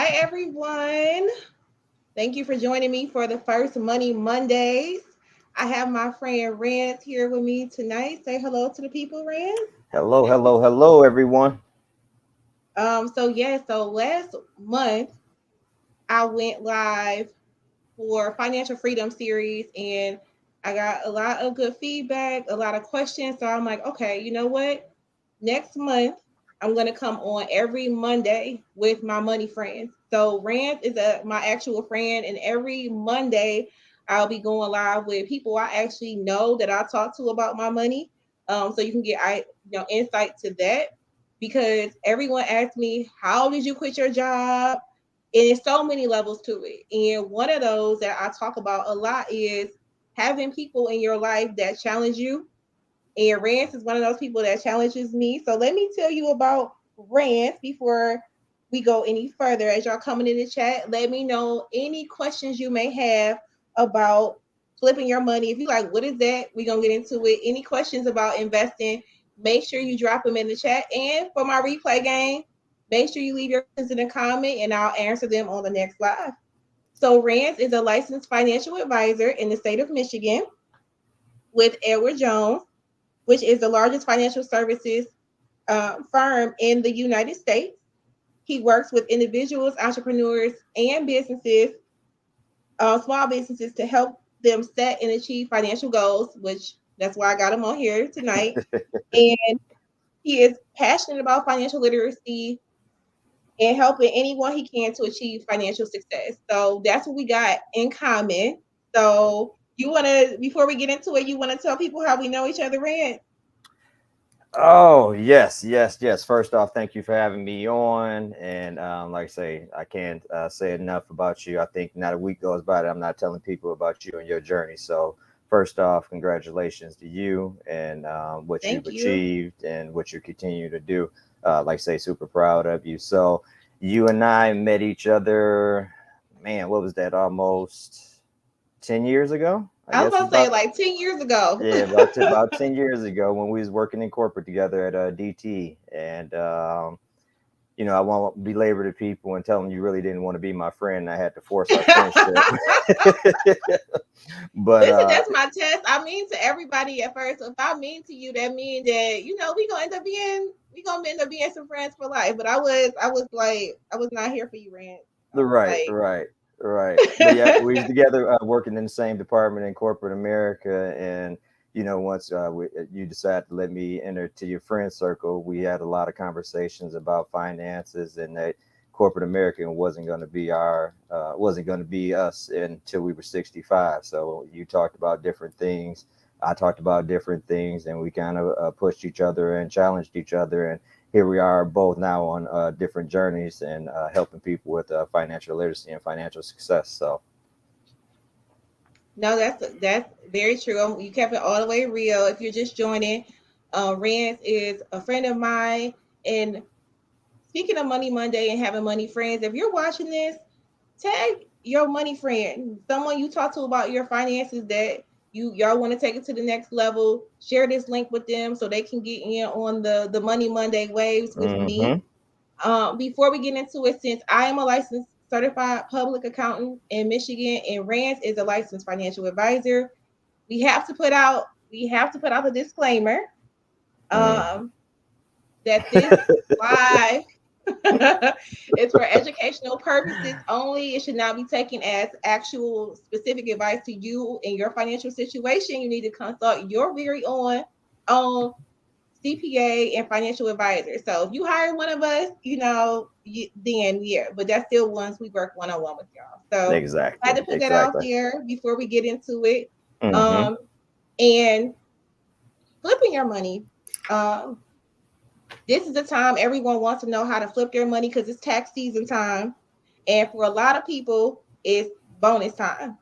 Hi, everyone. Thank you for joining me for the first Money Mondays. I have my friend Rance here with me tonight. Say hello to the people, Rance. Hello, hello, hello, everyone. So last month I went live for Financial Freedom Series and I got a lot of good feedback, a lot of questions. So I'm like, okay, you know what? Next month I'm gonna come on every Monday with my money friends. So Rand is my actual friend, and every Monday I'll be going live with people I actually know that I talk to about my money. So you can get insight to that because everyone asks me, how did you quit your job? And there's so many levels to it. And one of those that I talk about a lot is having people in your life that challenge you, and Rance is one of those people that challenges me. So let me tell you about Rance before we go any further. As y'all coming in the chat, let me know any questions you may have about flipping your money. If you like, what is that? We're gonna get into it. Any questions about investing, make sure you drop them in the chat. And for my replay game, make sure you leave your questions in the comment and I'll answer them on the next live. So Rance is a licensed financial advisor in the state of Michigan with Edward Jones, which is the largest financial services firm in the United States. He works with individuals, entrepreneurs, and businesses, small businesses, to help them set and achieve financial goals, which that's why I got him on here tonight. And he is passionate about financial literacy and helping anyone he can to achieve financial success. So that's what we got in common. So you want to, before we get into it, you want to tell people how we know each other, Rand? Oh, yes, yes, yes. First off, thank you for having me on. And like I say, I can't say enough about you. I think not a week goes by that I'm not telling people about you and your journey. So, first off, congratulations to you and what you've Thank you. achieved and what you continue to do. Like I say, super proud of you. So, you and I met each other, man, what was that, almost 10 years ago? I I was guess it's about to say about. like 10 years ago. Yeah, about 10 years ago when we was working in corporate together at DT, and I won't belabor the people and tell them you really didn't want to be my friend. I had to force our friendship, but Listen, that's my test. I mean to everybody at first. If I mean to you, that means that we gonna end up being some friends for life. But I was like I was not here for you, Rand. I was right, like right, right. But yeah, we was together working in the same department in corporate America, and once you decided to let me enter to your friend circle, we had a lot of conversations about finances and that corporate America wasn't going to be us until we were 65. So you talked about different things. I talked about different things, and we kind of pushed each other and challenged each other, and here we are both now on different journeys and helping people with financial literacy and financial success. So no, that's very true. You kept it all the way real. If you're just joining, Rand is a friend of mine. And speaking of Money Monday and having money friends, if you're watching this, tag your money friend, someone you talk to about your finances that y'all want to take it to the next level. Share this link with them so they can get in on the Money Monday waves with me. hmm Before we get into it, since I am a licensed certified public accountant in Michigan and Rance is a licensed financial advisor, we have to put out the disclaimer hmm um, that this live it's for educational purposes only. It should not be taken as actual specific advice to you in your financial situation. You need to consult your very own CPA and financial advisor. So if you hire one of us, then yeah, but that's still ones we work one on one with y'all. So I had exactly, to put that out exactly. there before we get into it. hmm Um, and flipping your money. Um, this is the time everyone wants to know how to flip their money because it's tax season time. And for a lot of people, it's bonus time.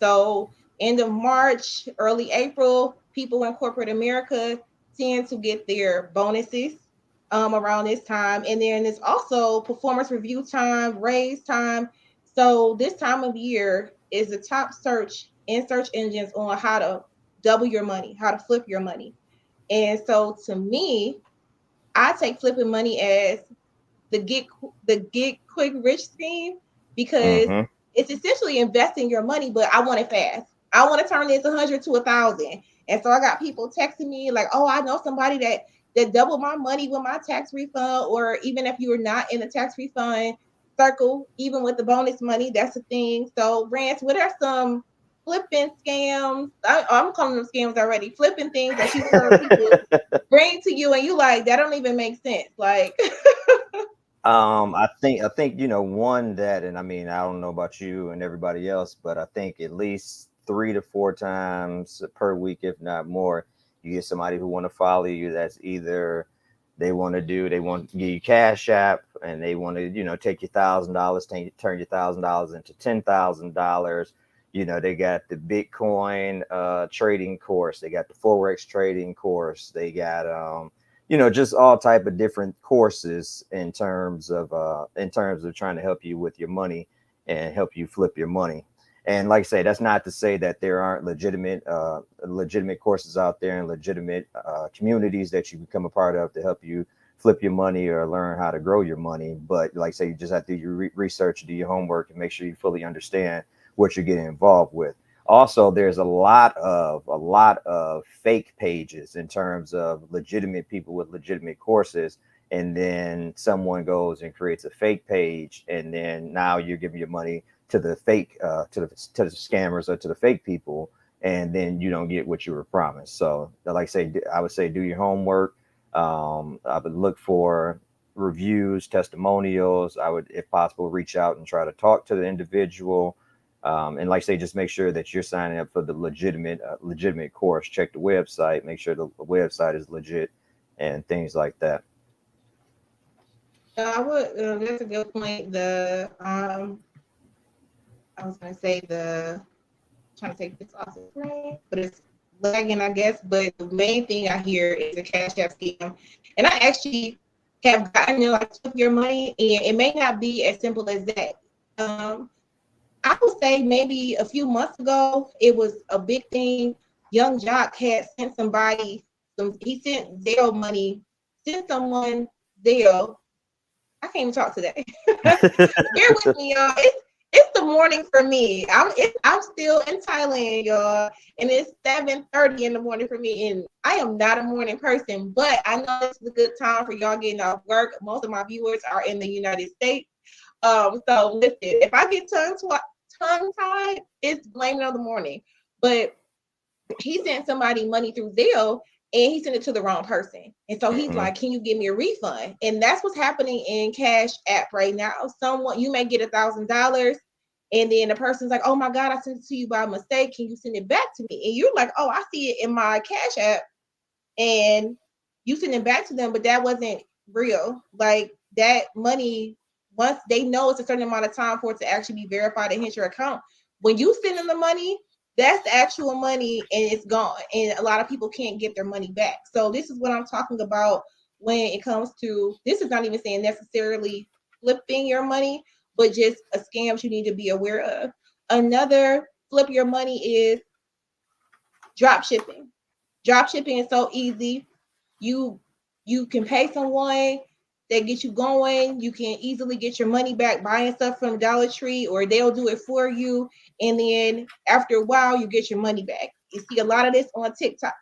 So, end of March, early April, people in corporate America tend to get their bonuses around this time. And then it's also performance review time, raise time. So, this time of year is the top search in search engines on how to double your money, how to flip your money. And so, to me, I take flipping money as the get quick rich scheme, because Mm-hmm. it's essentially investing your money, but I want it fast. I want to turn this 100 to 1,000. And so I got people texting me like, oh, I know somebody that doubled my money with my tax refund, or even if you were not in the tax refund circle, even with the bonus money, that's a thing. So, Rance, what are some flipping scams? I'm calling them scams already. Flipping things that you heard people bring to you, and you like that don't even make sense. Like, I think one that, and I mean, I don't know about you and everybody else, but I think at least 3 to 4 times per week, if not more, you get somebody who want to follow you. That's either they want to give you Cash App, and they want to take your $1,000, turn your $1,000 into $10,000. They got the Bitcoin trading course, they got the Forex trading course, they got just all type of different courses in terms of trying to help you with your money and help you flip your money. And like I say, that's not to say that there aren't legitimate courses out there and legitimate communities that you become a part of to help you flip your money or learn how to grow your money. But like I say, you just have to do your research, do your homework, and make sure you fully understand what you're getting involved with. Also, there's a lot of fake pages in terms of legitimate people with legitimate courses, and then someone goes and creates a fake page, and then now you're giving your money to the fake to the scammers or to the fake people, and then you don't get what you were promised. So like I say, I would say do your homework. I would look for reviews, testimonials. I would, if possible, reach out and try to talk to the individual. And like I say, just make sure that you're signing up for the legitimate course. Check the website, make sure the website is legit, and things like that. I would. That's a good point. I was gonna say trying to take this off the screen, but it's lagging, I guess. But the main thing I hear is a Cash App scam, and I actually have gotten like took your money, and it may not be as simple as that. Um, I would say maybe a few months ago, it was a big thing. Young Jock had sent somebody he sent Zelle money, sent someone Zelle. I can't even talk today. Bear with me, y'all. It's the morning for me. I'm still in Thailand, y'all, and it's 7:30 in the morning for me. And I am not a morning person, but I know this is a good time for y'all getting off work. Most of my viewers are in the United States. So listen, if I get tongue tied, it's blaming on the morning. But he sent somebody money through Zelle, and he sent it to the wrong person. And so he's Mm-hmm. like, can you give me a refund? And that's what's happening in Cash App right now. Someone, you may get $1,000, and then the person's like, oh my God, I sent it to you by mistake. Can you send it back to me? And you're like, oh, I see it in my Cash App. And you send it back to them, but that wasn't real. Like that money, once they know it's a certain amount of time for it to actually be verified and hit your account, when you send them the money, that's the actual money and it's gone. And a lot of people can't get their money back. So this is what I'm talking about when it comes to, this is not even saying necessarily flipping your money, but just a scam you need to be aware of. Another flip your money is drop shipping. Drop shipping is so easy. You you can pay someone, they get you going. You can easily get your money back buying stuff from Dollar Tree, or they'll do it for you. And then after a while, you get your money back. You see a lot of this on TikTok.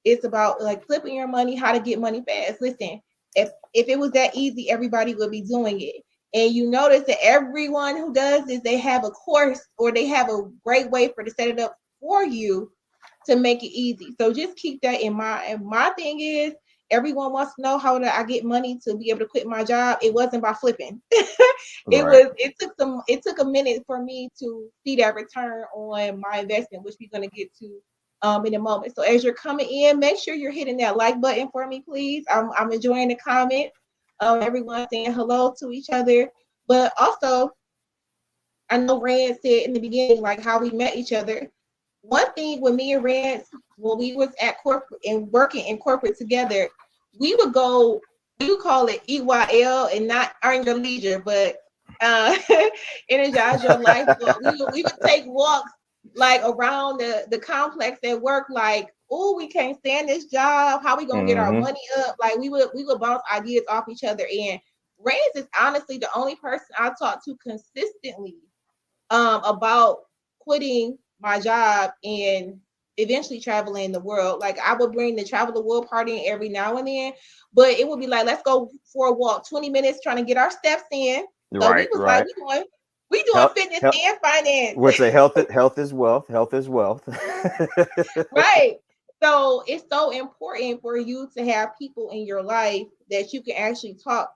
It's about like flipping your money, how to get money fast. Listen, if it was that easy, everybody would be doing it. And you notice that everyone who does this, they have a course or they have a great way for to set it up for you to make it easy. So just keep that in mind. And my thing is, everyone wants to know how do I get money to be able to quit my job. It wasn't by flipping. Right. It took a minute for me to see that return on my investment, which we're gonna get to in a moment. So as you're coming in, make sure you're hitting that like button for me, please. I'm enjoying the comments. Everyone saying hello to each other. But also, I know Rand said in the beginning, like how we met each other. One thing with me and Rand, when we was at corporate and working in corporate together, we would go, we would call it EYL and not earn your leisure, but uh energize your life. But we would take walks like around the complex at work, like, oh, we can't stand this job. How we gonna get our Mm-hmm. money up? Like we would bounce ideas off each other. And Reyes is honestly the only person I talk to consistently about quitting my job and eventually traveling the world. Like I would bring the travel the world party in every now and then, but it would be like, let's go for a walk, 20 minutes trying to get our steps in. So we Right, was like, right. we doing Health, fitness health, and finance. would say health is wealth. Health is wealth. Right. So it's so important for you to have people in your life that you can actually talk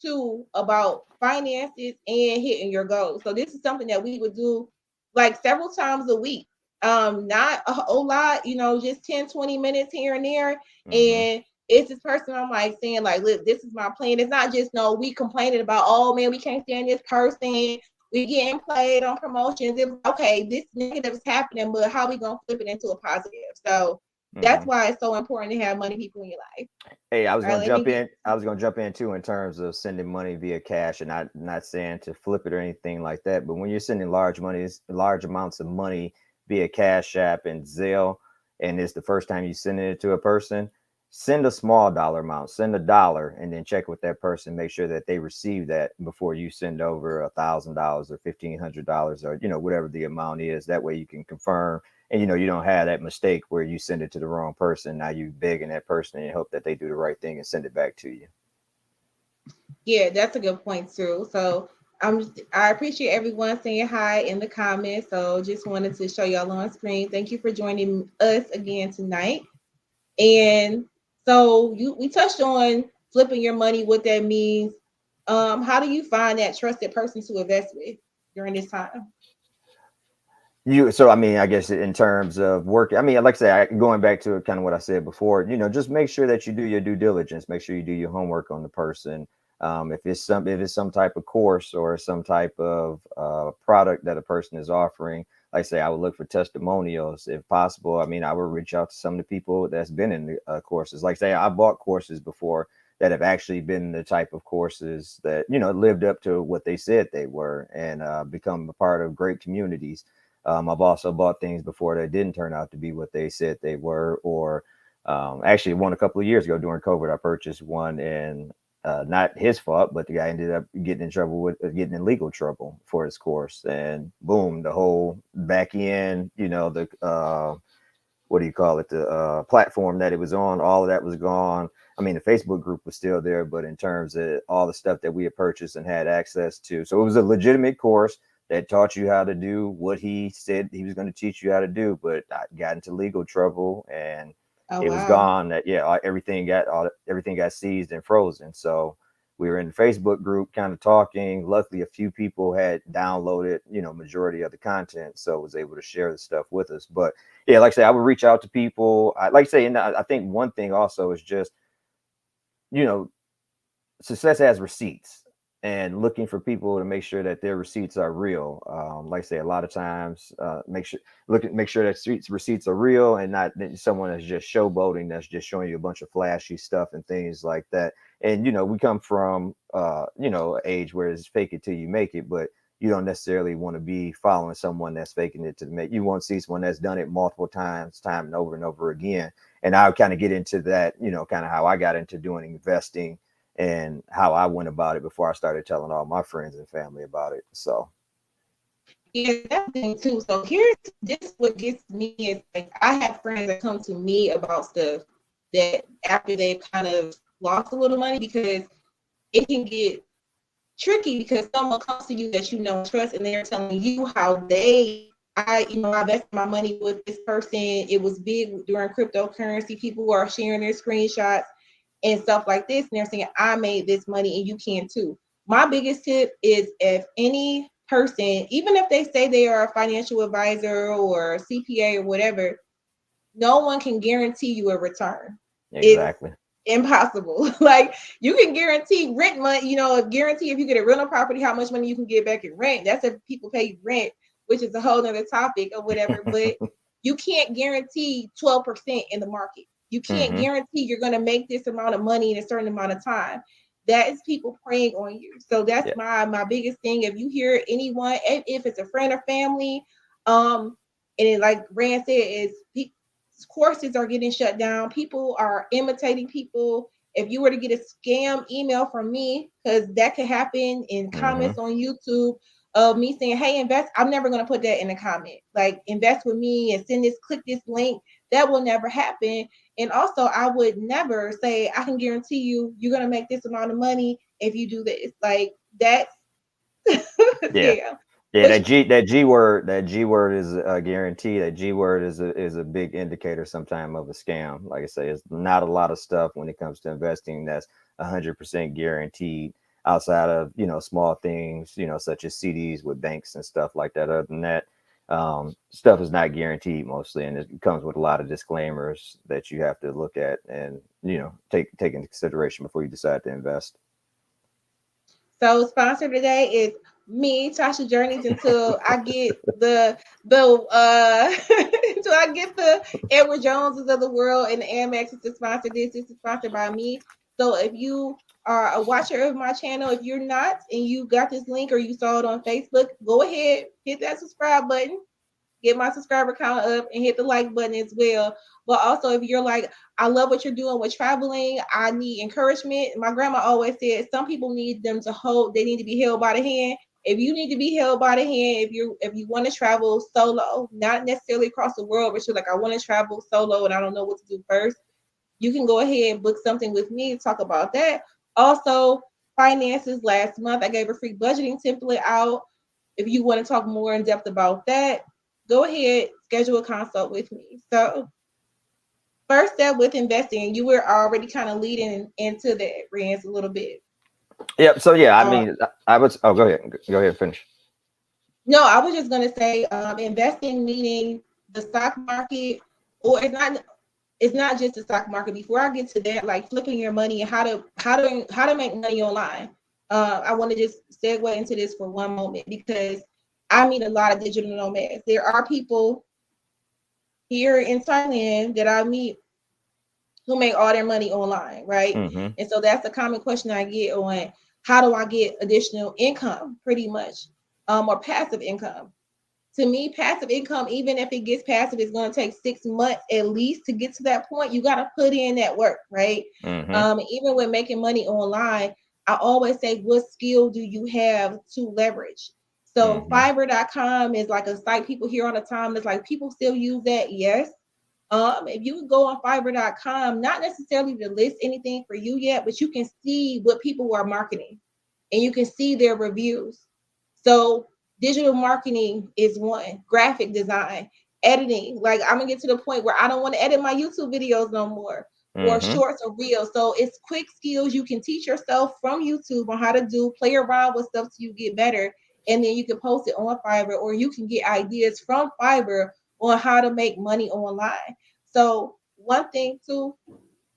to about finances and hitting your goals. So this is something that we would do like several times a week. Not a whole lot, just 10, 20 minutes here and there. Hmm. And it's this person I'm like saying, like, look, this is my plan. It's not just no, we complaining about, oh man, we can't stand this person. We getting played on promotions. Okay, this negative is happening, but how we gonna flip it into a positive? So that's Hmm. why it's so important to have money people in your life. Hey, I was All right, gonna let me jump get. in. I was gonna jump in too in terms of sending money via cash, and not saying to flip it or anything like that. But when you're sending large amounts of money via Cash App and Zelle, and it's the first time you send it to a person, send a small dollar amount. Send $1, and then check with that person. Make sure that they receive that before you send over $1,000 or $1,500 or whatever the amount is. That way you can confirm, and you don't have that mistake where you send it to the wrong person. Now you begging that person and hope that they do the right thing and send it back to you. Yeah, that's a good point too. So I appreciate everyone saying hi in the comments. So just wanted to show y'all on screen. Thank you for joining us again tonight. And so we touched on flipping your money, what that means. How do you find that trusted person to invest with during this time? So I mean, I guess in terms of work, I mean, like I say, going back to kind of what I said before, just make sure that you do your due diligence. Make sure you do your homework on the person. If it's some type of course or some type of product that a person is offering, like I say, I would look for testimonials if possible. I mean, I would reach out to some of the people that's been in the courses. Like I say, I bought courses before that have actually been the type of courses that lived up to what they said they were, and become a part of great communities. I've also bought things before that didn't turn out to be what they said they were, or actually one a couple of years ago during COVID, I purchased one, and not his fault, but the guy ended up getting in trouble getting in legal trouble for his course, and boom, the whole back end, the what do you call it, the platform that it was on, all of that was gone. I mean, the Facebook group was still there, but in terms of all the stuff that we had purchased and had access to, so it was a legitimate course that taught you how to do what he said he was going to teach you how to do, but I got into legal trouble, and Oh it was wow. gone. That everything got seized and frozen. So we were in the Facebook group kind of talking. Luckily, a few people had downloaded, majority of the content, so was able to share the stuff with us. But yeah, like I say, I would reach out to people. Like I say, and I think one thing also is just, you know, success has receipts, and looking for people to make sure that their receipts are real. Like I say, a lot of times, make sure that receipts are real, and not that someone that's just showboating, that's just showing you a bunch of flashy stuff and things like that. And we come from age where it's fake it till you make it, but you don't necessarily want to be following someone that's faking it to make. You want to see someone that's done it multiple times, time and over again. And I'll kind of get into that, kind of how I got into doing investing and how I went about it before I started telling all my friends and family about it. So, Yeah, that thing too. So here's this what gets me is like I have friends that come to me about stuff that after they've kind of lost a little money, because it can get tricky because someone comes to you that trust, and they're telling you how I invested my money with this person. It was big during cryptocurrency. People are sharing their screenshots and stuff like this, and they're saying, I made this money and you can too. My biggest tip is, if any person, even if they say they are a financial advisor or a CPA or whatever, no one can guarantee you a return. It's exactly. impossible. Like, you can guarantee rent money, guarantee if you get a rental property, how much money you can get back in rent. That's if people pay you rent, which is a whole nother topic or whatever. But you can't guarantee 12% in the market. You can't Hmm. guarantee you're going to make this amount of money in a certain amount of time. That is people preying on you. So that's Yeah. my biggest thing. If you hear anyone, if it's a friend or family, and it, like Rand said, is courses are getting shut down. People are imitating people If you were to get a scam email from me, because that could happen in comments on YouTube of me saying, hey, invest, I'm never going to put that in the comment. Like, invest with me and send this, click this link. That will never happen. And also, I would never say, I can guarantee you, you're going to make this amount of money if you do this. Like, that's, Yeah. yeah. Yeah, But that G word is a guarantee. That G word is a big indicator sometime of a scam. Like I say, it's not a lot of stuff when it comes to investing that's 100% guaranteed outside of, small things, such as CDs with banks and stuff like that. Other than that, stuff is not guaranteed mostly, and it comes with a lot of disclaimers that you have to look at and, take into consideration before you decide to invest. so sponsor today is me, Tasha Journeys, until I get the until I get the Edward Joneses of the world and the Amexes to sponsor this. This is sponsored by me. So if you are a watcher of my channel, if you're not and you got this link or you saw it on Facebook, go ahead, hit that subscribe button, get my subscriber count up, and hit the like button as well. But also, if you're like, I love what you're doing with traveling, I need encouragement. My grandma always said some people need them to hold, they need to be held by the hand. If you need to be held by the hand, if you want to travel solo, not necessarily across the world, but you're like, I want to travel solo and I don't know what to do first, you can go ahead and book something with me and talk about that. Also, finances. Last month, I gave a free budgeting template out. If you want to talk more in depth about that, go ahead, schedule a consult with me. So, first step with investing, you were already kind of leading into that, Rance, a little bit. Yep. So yeah, I Um, mean, I would. Oh, go ahead. Go ahead. Finish. no, I was just gonna say, investing meaning the stock market, or it's not just the stock market. Before I get to that, like flipping your money and how to make money online. I want to just segue into this for one moment because I meet a lot of digital nomads. There are people here in Thailand that I meet who make all their money online, right? Mm-hmm. And so that's a common question I get on how do I get additional income, pretty much, or passive income. To me, passive income, even if it gets passive, it's going to take 6 months at least to get to that point. You got to put in that work, right? Mm-hmm. Even when making money online, I always say, what skill do you have to leverage? So Mm-hmm. Fiverr.com is like a site people hear all the time. It's like people still use that, yes. If you go on Fiverr.com, not necessarily to list anything for you yet, but you can see what people are marketing and you can see their reviews. So digital marketing is one, graphic design, editing. Like I'm gonna get to the point where I don't want to edit my YouTube videos no more or Mm-hmm. shorts or reels. So it's quick skills you can teach yourself from YouTube on how to do, play around with stuff so you get better. And then you can post it on Fiverr or you can get ideas from Fiverr on how to make money online. So one thing too,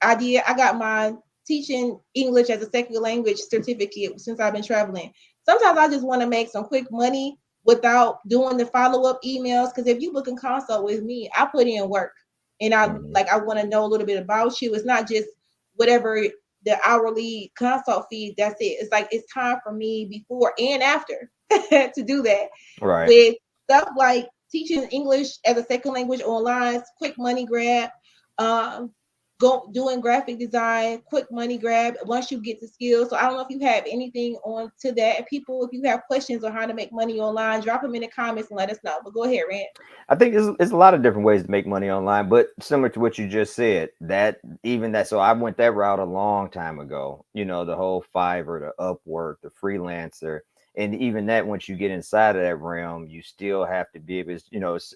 I got my teaching English as a second language certificate since I've been traveling. Sometimes I just want to make some quick money without doing the follow-up emails. Because if you book a consult with me, I put in work and Mm-hmm. I want to know a little bit about you. It's not just whatever the hourly consult fee, that's it. It's like it's time for me before and after to do that. Right. With stuff like teaching English as a second language online, quick money grab. Um, go doing graphic design, quick money grab once you get the skills. So I don't know if you have anything on to that. People, if you have questions on how to make money online, drop them in the comments and let us know. But go ahead, Rand. I think there's a lot of different ways to make money online, but similar to what you just said, that even that. So I went that route a long time ago. The whole Fiverr, the Upwork, the freelancer, and even that. Once you get inside of that realm, you still have to be able, it's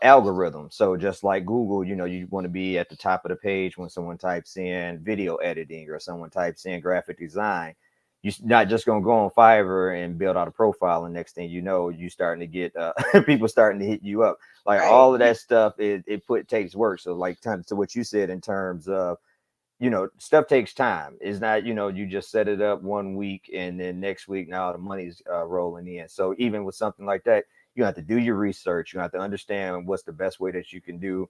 algorithm. So just like Google, you want to be at the top of the page when someone types in video editing or someone types in graphic design. You're not just gonna go on Fiverr and build out a profile, and next thing you know, you starting to get people starting to hit you up. Like Right. all of that stuff, it takes work. So like to what you said in terms of stuff takes time. It's not, you just set it up one week and then next week now the money's rolling in. So even with something like that, you have to do your research. You have to understand what's the best way that you can do.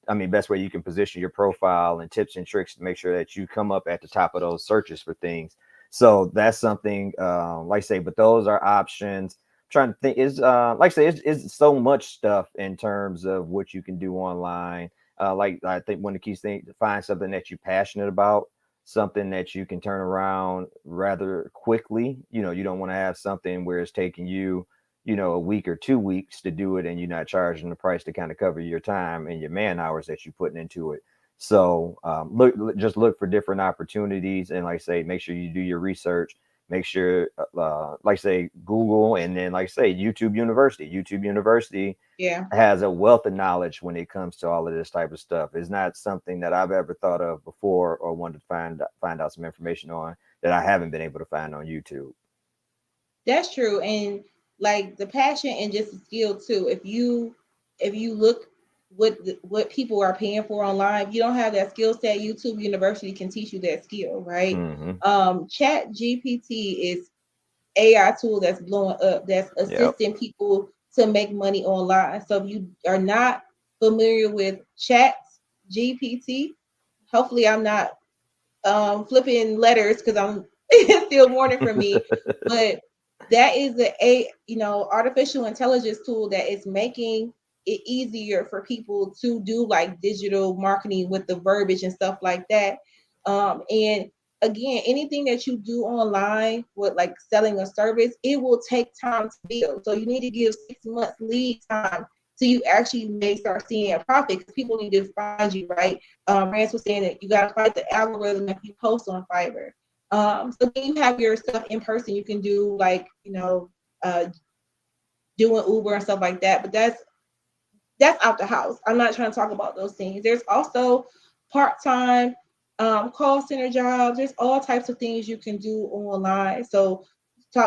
I mean, best way you can position your profile and tips and tricks to make sure that you come up at the top of those searches for things. So that's something, like I say, but those are options. I'm trying to think is like I say, it's so much stuff in terms of what you can do online. Like I think one of the key things to find something that you're passionate about. something that you can turn around rather quickly. You don't want to have something where it's taking you, a week or 2 weeks to do it, and you're not charging the price to kind of cover your time and your man hours that you're putting into it. So just look for different opportunities, and like I say, make sure you do your research. Make sure, like I say, Google, and then like I say, YouTube University. YouTube University Yeah. has a wealth of knowledge when it comes to all of this type of stuff. It's not something that I've ever thought of before or wanted to find out some information on that I haven't been able to find on YouTube. That's true. And like the passion and just the skill too. If you look what people are paying for online, if you don't have that skill set, YouTube University can teach you that skill, right? Mm-hmm. Chat GPT is AI tool that's blowing up, that's Yep. assisting people to make money online. So if you are not familiar with Chat GPT, hopefully I'm not flipping letters because I'm still mourning for me, but that is artificial intelligence tool that is making it easier for people to do like digital marketing with the verbiage and stuff like that. And again, anything that you do online with like selling a service, it will take time to build. So you need to give 6 months lead time so you actually may start seeing a profit, because people need to find you, right? Rance was saying that you got to fight the algorithm if you post on Fiverr. So when you have your stuff in person, you can do like, doing Uber and stuff like that. But that's out the house. I'm not trying to talk about those things. There's also part-time call center jobs. There's all types of things you can do online. So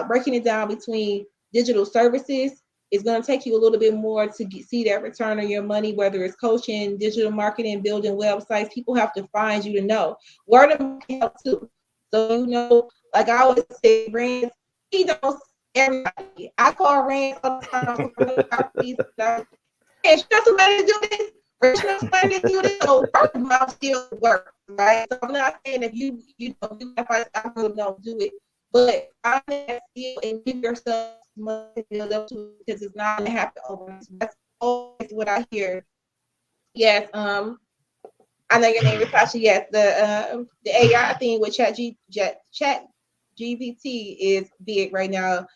breaking it down between digital services is going to take you a little bit more to see that return on your money, whether it's coaching, digital marketing, building websites. People have to find you to know. Word of mouth help too. So, like I always say, Rand, he knows everybody. I call Rand all the time. And she knows somebody to do this, or she knows somebody to do this. So word of mouth still works, right? So I'm not saying if you have an algorithm, don't do it, but find that skill and give yourself money to build up to, because it's not going to happen overnight. So that's always what I hear. Yes, I know your name is Tasha. Yes, the AI thing with Chat GPT is big right now.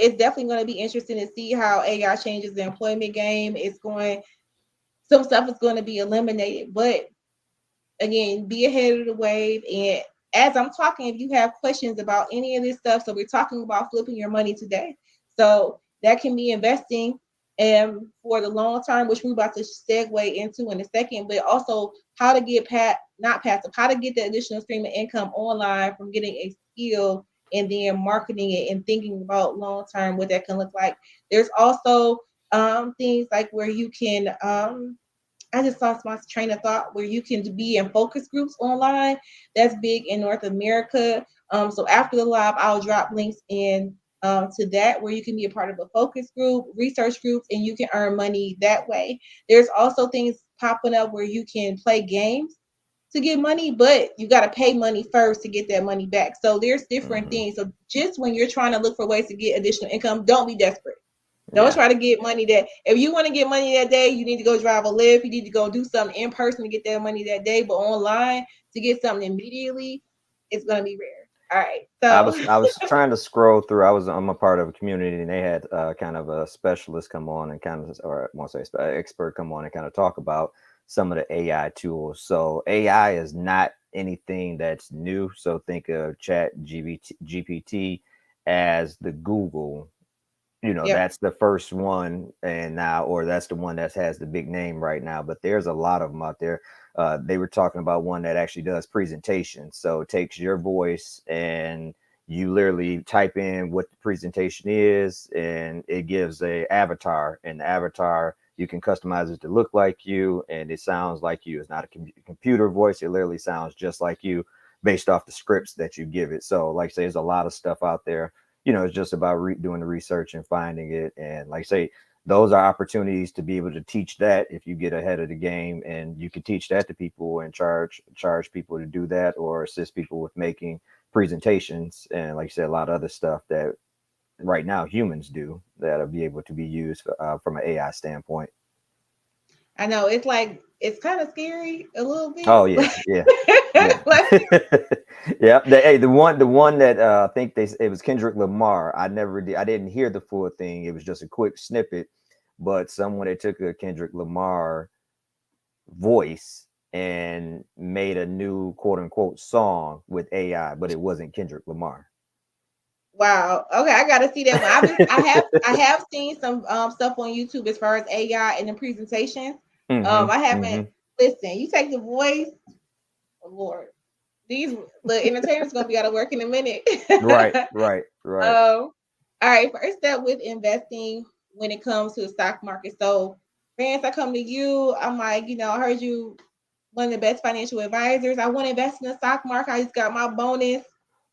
It's definitely going to be interesting to see how AI changes the employment game. Some stuff is going to be eliminated, but again, be ahead of the wave. And as I'm talking, if you have questions about any of this stuff, so we're talking about flipping your money today. So that can be investing and for the long term, which we're about to segue into in a second, but also how to get not passive, how to get the additional stream of income online from getting a skill and then marketing it and thinking about long term what that can look like. There's also things like where you can I just lost my train of thought, where you can be in focus groups online. That's big in North America. So after the live, I'll drop links in to that, where you can be a part of a focus group, research groups, and you can earn money that way. There's also things popping up where you can play games to get money, but you got to pay money first to get that money back. So there's different things. So just when you're trying to look for ways to get additional income, don't be desperate. Don't try to get money that, if you want to get money that day, you need to go drive a Lyft. You need to go do something in person to get that money that day. But online to get something immediately, it's gonna be rare. All right. I was trying to scroll through. I'm a part of a community, and they had kind of a specialist come on and kind of, or I won't say expert come on and kind of talk about some of the AI tools. So AI is not anything that's new. So think of Chat GPT as the Google. Yep. That's the first one, and now, or that's the one that has the big name right now, but there's a lot of them out there. They were talking about one that actually does presentations, so it takes your voice and you literally type in what the presentation is, and it gives a avatar, and the avatar, you can customize it to look like you, and it sounds like you. It's not a computer voice. It literally sounds just like you based off the scripts that you give it. So like I say, there's a lot of stuff out there. It's just about doing the research and finding it. And like I say, those are opportunities to be able to teach that if you get ahead of the game, and you can teach that to people and charge people to do that, or assist people with making presentations. And like I said, a lot of other stuff that right now humans do that'll be able to be used from an AI standpoint. I know it's like it's kind of scary a little Oh bit. yeah, yeah, yeah. Like, Yeah. Hey, the one that I think it was Kendrick Lamar. I didn't hear the full thing. It was just a quick snippet, but someone that took a Kendrick Lamar voice and made a new quote unquote song with AI, but it wasn't Kendrick Lamar. wow. Okay, I gotta see that one. I have seen some stuff on YouTube as far as AI and the presentations. Hmm. I haven't. Hmm. Listen, you take the voice, oh Lord. These the entertainers gonna be out of work in a minute. Right, right, right. All right. First step with investing when it comes to the stock market. So, friends, I come to you. I'm like, I heard you one of the best financial advisors. I want to invest in the stock market. I just got my bonus.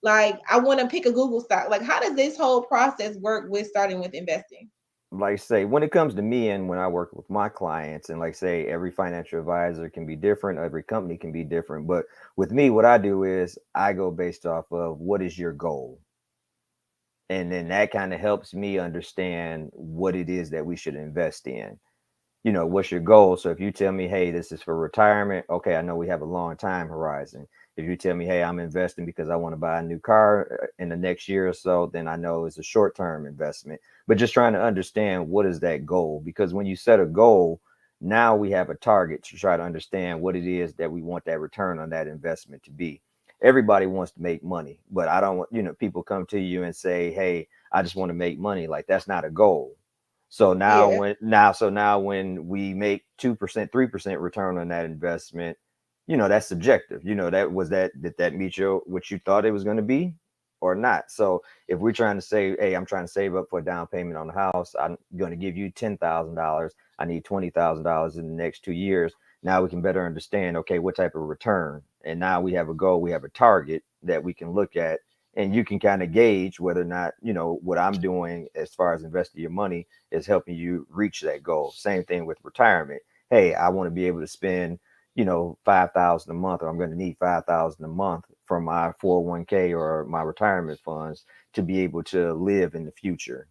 Like, I want to pick a Google stock. Like, how does this whole process work with starting with investing? Like say when it comes to me and when I work with my clients, and like say every financial advisor can be different, every company can be different, but with me what I do is I go based off of what is your goal, and then that kind of helps me understand what it is that we should invest in. What's your goal? So if you tell me, hey, this is for retirement, okay, I know we have a long time horizon. If you tell me, hey, I'm investing because I want to buy a new car in the next year or so, then I know it's a short-term investment. But just trying to understand what is that goal, because when you set a goal, now we have a target to try to understand what it is that we want that return on that investment to be. Everybody wants to make money, but I don't want, people come to you and say, hey, I just want to make money. Like that's not a goal. So now Yeah. when we make 2%, 3% return on that investment, that's subjective. Did that meet your what you thought it was going to be or not? So if we're trying to say, hey, I'm trying to save up for a down payment on the house, I'm going to give you $10,000. I need $20,000 in the next 2 years. Now we can better understand, okay, what type of return. And now we have a goal, we have a target that we can look at, and you can kind of gauge whether or not, what I'm doing as far as investing your money is helping you reach that goal. Same thing with retirement. Hey, I want to be able to spend, 5,000 a month, or I'm going to need 5,000 a month from my 401k or my retirement funds to be able to live in the future.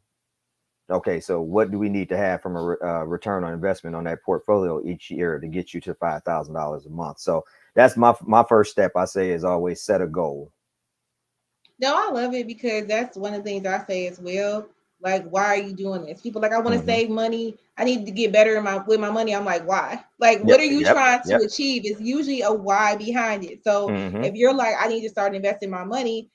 Okay, so what do we need to have from a return on investment on that portfolio each year to get you to $5,000 a month? So that's my first step. I say is always set a goal. No, I love it because that's one of the things I say as well. Like, why are you doing this? People like, I want to Hmm. save money. I need to get better in my with my money. I'm like, why? Like, what Yep, are you yep, trying to yep. achieve? It's usually a why behind it. So Hmm. if you're like, I need to start investing my money,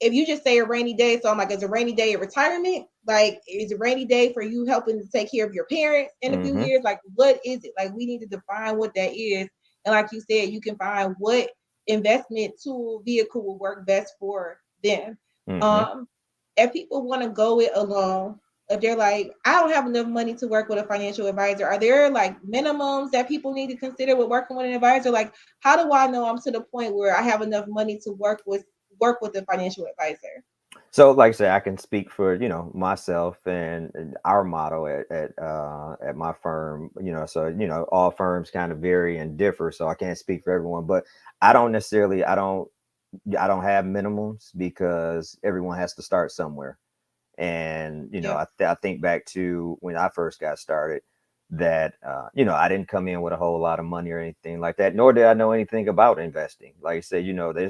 if you just say a rainy day, so I'm like, is a rainy day a retirement? Like, is a rainy day for you helping to take care of your parents in a few Hmm. years? Like, what is it? Like, we need to define what that is. And like you said, you can find what investment tool vehicle will work best for them. Hmm. Um, if people want to go it alone, if they're like, I don't have enough money to work with a financial advisor, are there like minimums that people need to consider with working with an advisor? Like, how do I know I'm to the point where I have enough money to work with a financial advisor? So, like I say, I can speak for myself and our motto at my firm. So all firms kind of vary and differ. So I can't speak for everyone, but I don't necessarily I don't have minimums because everyone has to start somewhere. And Yeah. I think back to when I first got started, that I didn't come in with a whole lot of money or anything like that, nor did I know anything about investing. Like I said,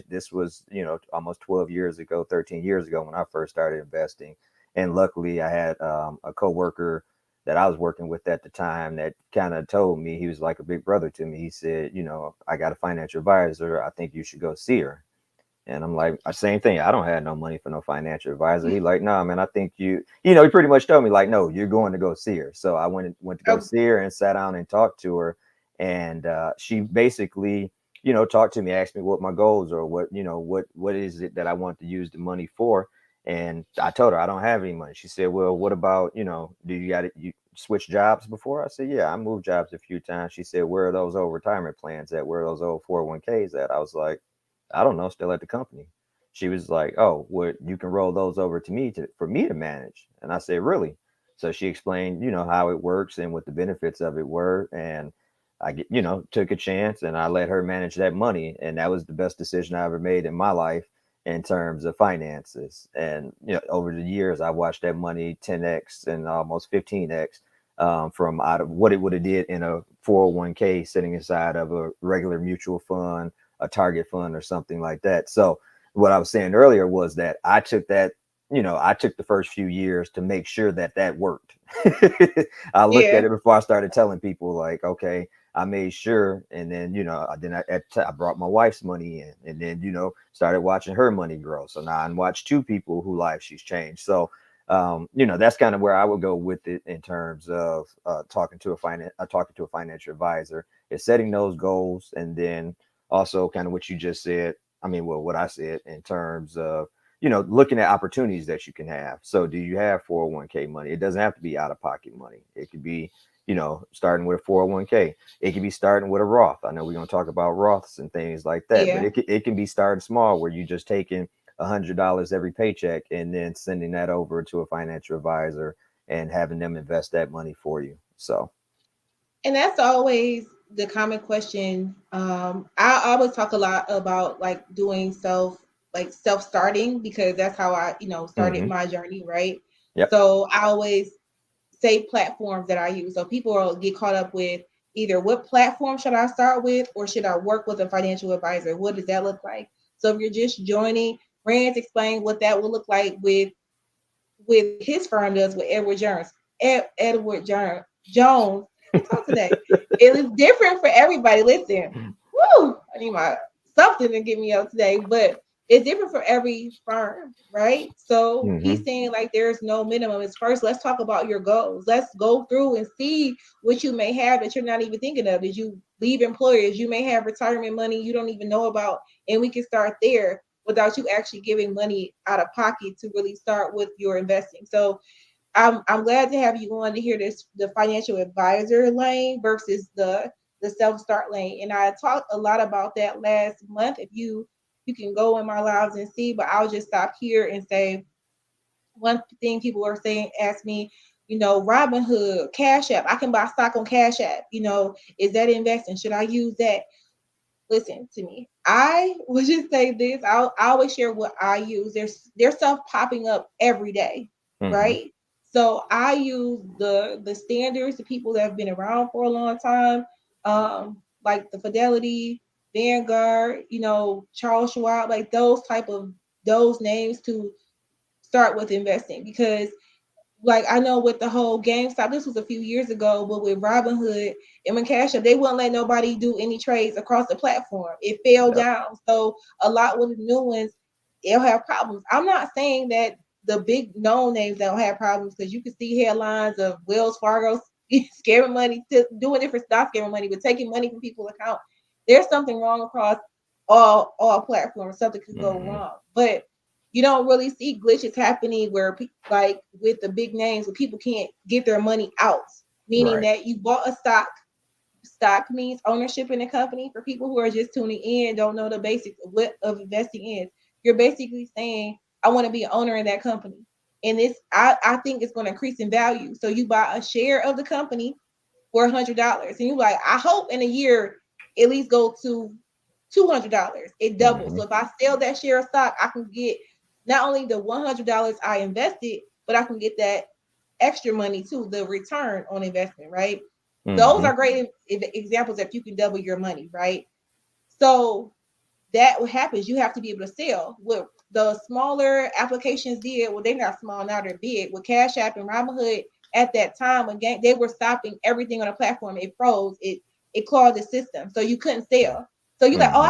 this was almost 12 years ago, 13 years ago when I first started investing. And luckily I had a coworker that I was working with at the time that kind of told me, he was like a big brother to me. He said, I got a financial advisor, I think you should go see her. And I'm like, same thing. I don't have no money for no financial advisor. He like, nah, man, I think he pretty much told me like, no, you're going to go see her. So I went to go Oh, see her and sat down and talked to her. And she basically, talked to me, asked me what my goals are, what is it that I want to use the money for. And I told her I don't have any money. She said, well, what about, do you got it? You switch jobs before? I said, yeah, I moved jobs a few times. She said, where are those old retirement plans at? Where are those old 401ks at? I was like, I don't know, still at the company. She was like, oh, well, you can roll those over to me for me to manage. And I said, really? So she explained, how it works and what the benefits of it were. And I took a chance and I let her manage that money. And that was the best decision I ever made in my life in terms of finances. And, over the years, I watched that money 10x and almost 15x from out of what it would have did in a 401k sitting inside of a regular mutual fund, a target fund or something like that. So what I was saying earlier was that I took that, I took the first few years to make sure that that worked. I looked Yeah. at it before I started telling people, like, okay, I made sure. And then, I brought my wife's money in, and then, started watching her money grow. So now I watch two people who life she's changed. So, that's kind of where I would go with it in terms of talking to a financial advisor, is setting those goals. And then also kind of what you just said. I mean, well, what I said in terms of, looking at opportunities that you can have. So do you have 401k money? It doesn't have to be out of pocket money. It could be, starting with a 401k. It could be starting with a Roth. I know we're going to talk about Roths and things like that, but Yeah. it can be starting small, where you just taking $100 every paycheck and then sending that over to a financial advisor and having them invest that money for you. So, And that's always the common question. I always talk a lot about like doing self starting, because that's how I, started hmm my journey, right? yep, So I always say platforms that I use. So people will get caught up with either what platform should I start with, or should I work with a financial advisor? What does that look like? So if you're just joining, Rand's explain what that will look like with his firm does with Edward Jones. Edward Jones. I talk today. It is different for everybody. Listen, woo! I need my something to get me up today, but it's different for every firm, right? So hmm he's saying like there's no minimum. It's first, let's talk about your goals. Let's go through and see what you may have that you're not even thinking of. Did you leave employers? You may have retirement money you don't even know about, and we can start there without you actually giving money out of pocket to really start with your investing. So I'm glad to have you on to hear the financial advisor lane versus the self start lane. And I talked a lot about that last month. If you can go in my lives and see, but I'll just stop here and say one thing people are saying, ask me, Robinhood, Cash App, I can buy stock on Cash App. Is that investing? Should I use that? Listen to me. I would just say this. I always share what I use. There's stuff popping up every day, hmm right? So I use the standards, the people that have been around for a long time, like the Fidelity, Vanguard, Charles Schwab, like those names to start with investing, because like I know with the whole GameStop, this was a few years ago, but with Robinhood and with Cash App, they wouldn't let nobody do any trades across the platform. It fell yep, down. So a lot with the new ones, they'll have problems. I'm not saying that the big known names don't have problems, because you can see headlines of Wells Fargo scamming money, doing different stuff, scamming money, but taking money from people's account. There's something wrong across all platforms. Something could go hmm wrong, but you don't really see glitches happening where like with the big names where people can't get their money out, meaning right, that you bought a stock means ownership in a company. For people who are just tuning in, don't know the basics of what of investing is, you're basically saying I want to be an owner in that company, and this I think it's going to increase in value. So you buy a share of the company for $100, and you're like, I hope in a year at least go to $200. It doubles. hmm So if I sell that share of stock, I can get not only the $100 I invested, but I can get that extra money too, the return on investment, right? Those hmm are great examples that you can double your money, right? So that what happens, you have to be able to sell. What the smaller applications did, well, they're not small now, they're big. With Cash App and Robinhood at that time, when they were stopping everything on the platform, it froze, it clogged the system, so you couldn't sell. So you're like, oh, hmm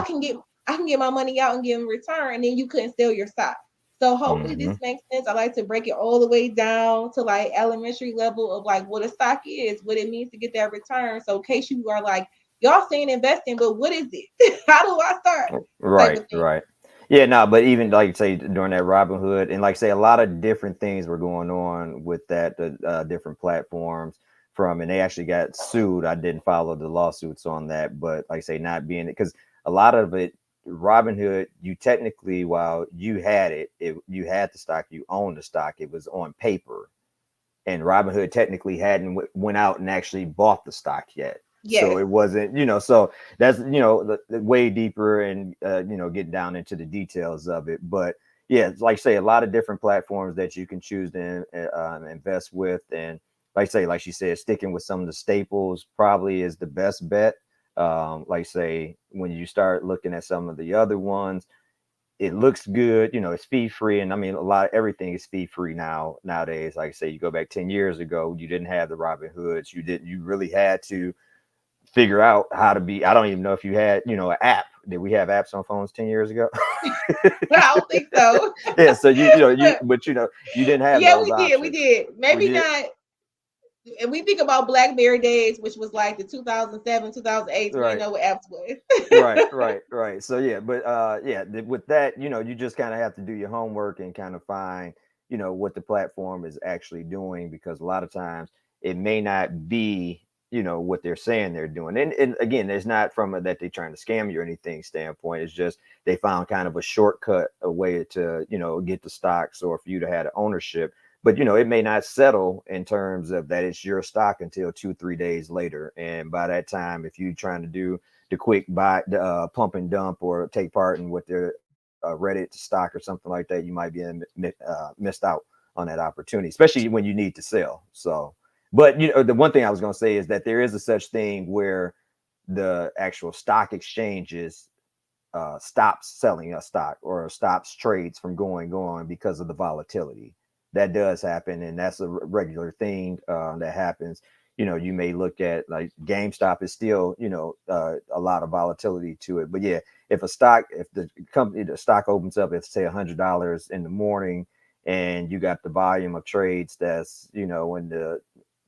I can get my money out and give them return, and then you couldn't sell your stock. So hopefully hmm this makes sense. I like to break it all the way down to like elementary level of like what a stock is, what it means to get that return. So in case you are like, y'all saying investing, but what is it? How do I start? Type Right, of thing. right. Yeah, no, but even like say during that Robinhood, and like say a lot of different things were going on with that, the different platforms from, and they actually got sued. I didn't follow the lawsuits on that, but like say not being it, because a lot of it, Robinhood, you technically, while you had the stock, you owned the stock, it was on paper, and Robinhood technically hadn't went out and actually bought the stock yet. So Yes. it wasn't, so that's, the way deeper and, get down into the details of it. But yeah, like say a lot of different platforms that you can choose to invest with. And like she said, sticking with some of the staples probably is the best bet. Like say when you start looking at some of the other ones, it looks good, it's fee free. And I mean, everything is fee free nowadays. Like I say, you go back 10 years ago, you didn't have the Robinhoods. You really had to figure out how to be. I don't even know if you had, an app. Did we have apps on phones 10 years ago? I don't think so. Yeah. So but you didn't have Yeah, those we options. did. Maybe We did. not. And we think about BlackBerry days, which was like the 2007, 2008. We didn't Right. know what apps was. Right. So yeah, but with that, you just kind of have to do your homework and kind of find, what the platform is actually doing, because a lot of times it may not be, what they're saying they're doing. And again, it's not from that they're trying to scam you or anything standpoint. It's just they found kind of a shortcut, a way to, get the stocks, or for you to have the ownership. But it may not settle in terms of that it's your stock until 2-3 days later. And by that time, if you're trying to do the quick buy, pump and dump, or take part in what their Reddit stock or something like that, you might be missed out on that opportunity, especially when you need to sell. So, but the one thing I was going to say is that there is a such thing where the actual stock exchanges stops selling a stock, or stops trades from going on because of the volatility. That does happen, and that's a regular thing that happens. You may look at, like, GameStop is still, a lot of volatility to it. But yeah, if the stock opens up at, say, $100 in the morning, and you got the volume of trades that's, in the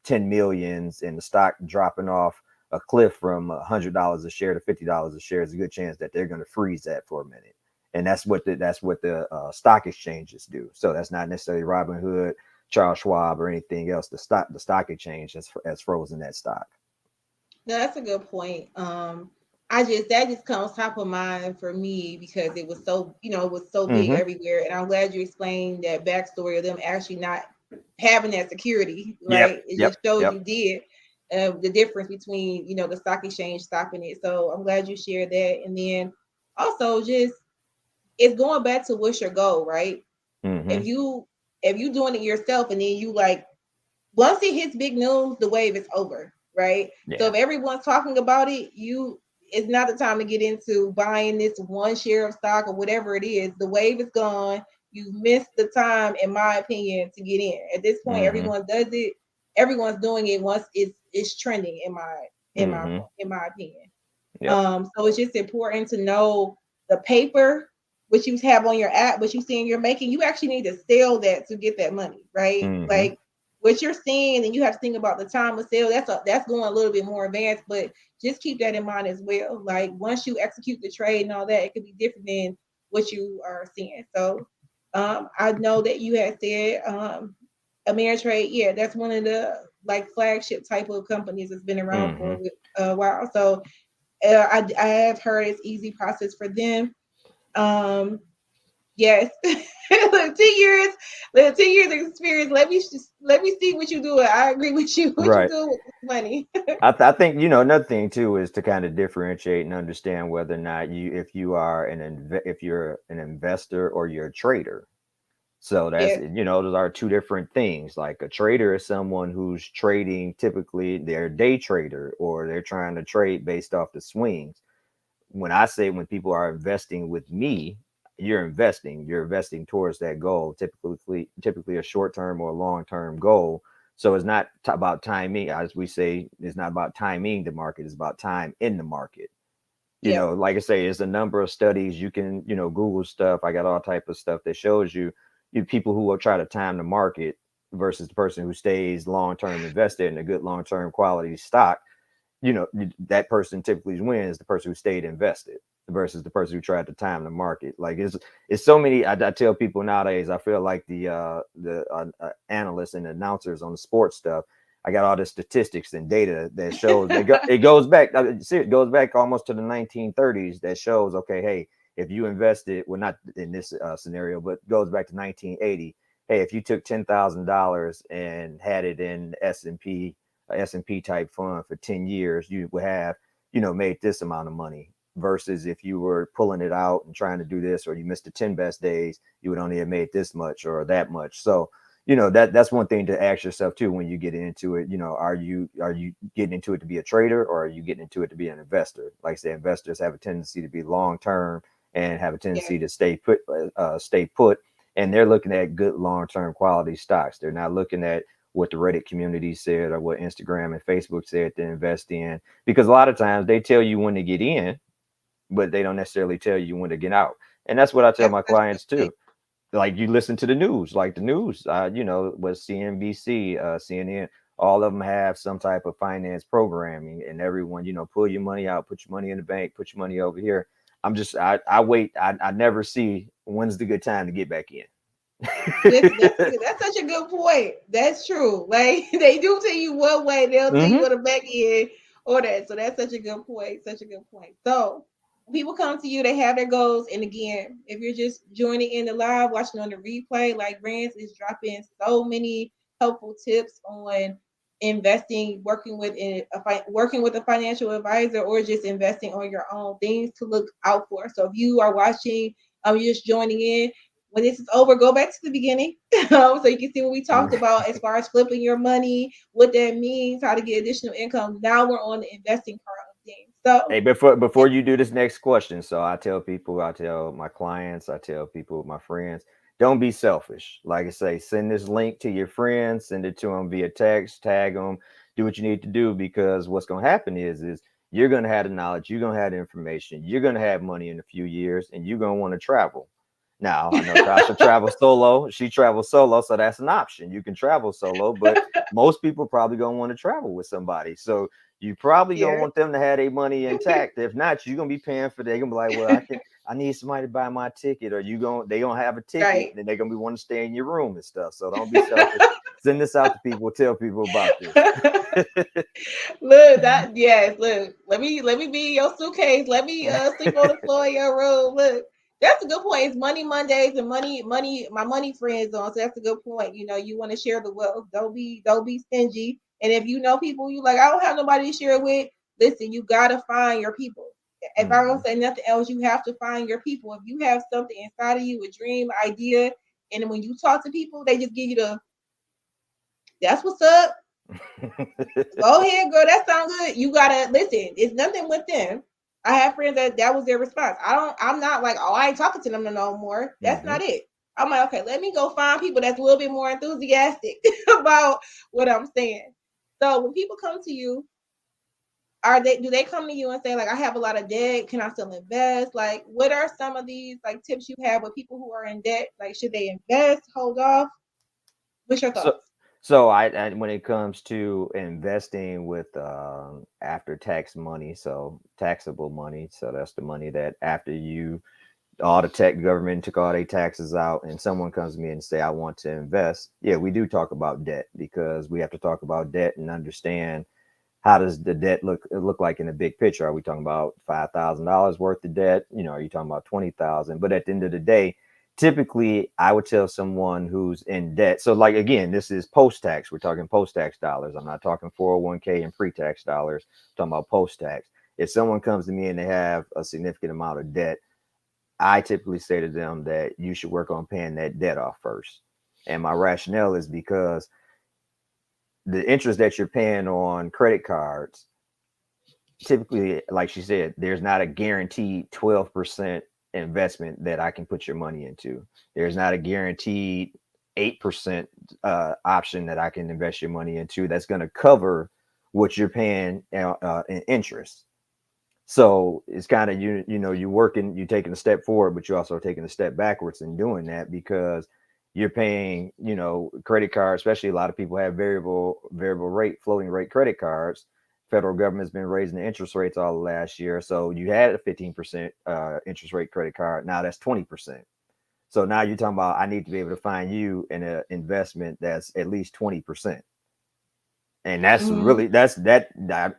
10 millions, and the stock dropping off a cliff from $100 a share to $50 a share, is a good chance that they're going to freeze that for a minute. And that's what the stock exchanges do. So that's not necessarily Robinhood, Charles Schwab, or anything else. The stock exchange has frozen that stock. No, that's a good point. That just comes top of mind for me because it was so, it was so big everywhere. And I'm glad you explained that backstory of them actually not having that security, right? It just shows you did the difference between, the stock exchange stopping it. So I'm glad you shared that. And then also just, it's going back to what's your goal, right? If you doing it yourself, and then you like, once it hits big news, the wave is over, right? Yeah. So if everyone's talking about it, it's not the time to get into buying this one share of stock or whatever it is. The wave is gone. You've missed the time, in my opinion, to get in. At this point, everyone does it. Everyone's doing it once it's trending, in my opinion. Yep. So it's just important to know the paper, which you have on your app, what you seeing you're making. You actually need to sell that to get that money, right? Like what you're seeing, and you have to think about the time of sale. That's going a little bit more advanced, but just keep that in mind as well. Like once you execute the trade and all that, it could be different than what you are seeing. So I know that you had said Ameritrade, yeah, that's one of the like flagship type of companies that's been around for a while. So I have heard it's easy process for them. Yes. 10 years, 10 years experience. Let me see what you doing. I agree with you. What you doing with this money? I think another thing too is to kind of differentiate and understand whether or not if you're an investor or you're a trader. So that's those are two different things. Like a trader is someone who's trading, typically they're a day trader, or they're trying to trade based off the swings. When people are investing with me, you're investing towards that goal, typically a short-term or a long-term goal. So it's not about timing. As we say, it's not about timing the market, it's about time in the market. Like I say, there's a number of studies. You can Google stuff. I got all type of stuff that shows you people who will try to time the market versus the person who stays long-term invested in a good long-term quality stock. That person typically wins, the person who stayed invested versus the person who tried to time the market. Like it's so many. I tell people nowadays, I feel like the analysts and announcers on the sports stuff. I got all the statistics and data that shows it goes back almost to the 1930s. That shows, okay, hey, if you invested, well, not in this scenario, but goes back to 1980. Hey, if you took $10,000 and had it in S&P type fund for 10 years, you would have, made this amount of money, versus if you were pulling it out and trying to do this, or you missed the 10 best days, you would only have made this much or that much. So, you know, that's one thing to ask yourself too when you get into it. You know, are you getting into it to be a trader, or are you getting into it to be an investor? Like I said, investors have a tendency to be long term and have a Yeah. tendency to stay put, and they're looking at good long term quality stocks. They're not looking at what the Reddit community said or what Instagram and Facebook said to invest in, because a lot of times they tell you when to get in, but they don't necessarily tell you when to get out. And that's what I tell That's my such a good clients point. too. Like, you listen to the news, like the news, you know, was CNBC, CNN, all of them have some type of finance programming, and everyone, you know, pull your money out, put your money in the bank, put your money over here. I wait. I never see when's the good time to get back in. Listen, that's such a good point. That's true. Like they do tell you one way, they'll tell you Hmm. what to back in or that. So that's such a good point. Such a good point. So when people come to you, they have their goals. And again, if you're just joining in the live, watching on the replay, like Rance is dropping so many helpful tips on investing, working with a financial advisor, or just investing on your own, things to look out for. So if you are watching, you're just joining in, when this is over, go back to the beginning so you can see what we talked about as far as flipping your money, what that means, how to get additional income. Now we're on the investing part of things. So, Hey, before you do this next question, so I tell people, I tell my clients, I tell people, my friends, don't be selfish. Like I say, send this link to your friends, send it to them via text, tag them, do what you need to do, because what's going to happen is you're going to have the knowledge, you're going to have the information, you're going to have money in a few years, and you're going to want to travel. Now, I know Tasha travels solo. She travels solo, so that's an option. You can travel solo, but most people probably gonna want to travel with somebody. So you probably gonna yeah. want them to have their money intact. If not, you're gonna be paying for. They're gonna be like, well, I need somebody to buy my ticket, or they gonna have a ticket, Right. then they're gonna be wanting to stay in your room and stuff. So don't be selfish. Send this out to people. Tell people about this. Look, that yes, look. Let me be in your suitcase. Let me sleep on the floor in your room. Look, that's a good point. It's money Mondays and money my money friends on. So that's a good point. You know, you want to share the wealth. Don't be stingy. And if you know people you like, I don't have nobody to share it with, listen, you gotta find your people. If I don't Mhm. say nothing else, you have to find your people. If you have something inside of you, a dream, idea, and when you talk to people, they just give you the that's what's up. Go ahead, girl. That sounds good. You gotta listen. It's nothing with them. I have friends that was their response. I'm not like, oh, I ain't talking to them no more. That's not Mhm. it. I'm like, okay, let me go find people that's a little bit more enthusiastic about what I'm saying. So when people come to you, do they come to you and say, like, I have a lot of debt, can I still invest? Like, what are some of these like tips you have with people who are in debt? Like, should they invest, hold off? What's your So, thoughts? so when it comes to investing with after tax money, so taxable money, so that's the money that after you all the tech government took all their taxes out, and someone comes to me and say, I want to invest. Yeah, we do talk about debt, because we have to talk about debt and understand how does the debt look like in the big picture. Are we talking about $5,000 worth of debt? You know, are you talking about 20,000? But at the end of the day, typically I would tell someone who's in debt. So, like, again, this is post tax. We're talking post tax dollars. I'm not talking 401k and pre tax dollars. I'm talking about post tax. If someone comes to me and they have a significant amount of debt, I typically say to them that you should work on paying that debt off first. And my rationale is because the interest that you're paying on credit cards, typically, like she said, there's not a guaranteed 12% investment that I can put your money into. There's not a guaranteed 8% option that I can invest your money into that's going to cover what you're paying in interest. So it's kind of you're working, you're taking a step forward, but you're also taking a step backwards in doing that, because you're paying, credit cards, especially a lot of people have variable rate, floating rate credit cards. Federal government's been raising the interest rates all the last year. So you had a 15% interest rate credit card. Now that's 20%. So now you're talking about, I need to be able to find you an investment that's at least 20%. And that's Mm. really,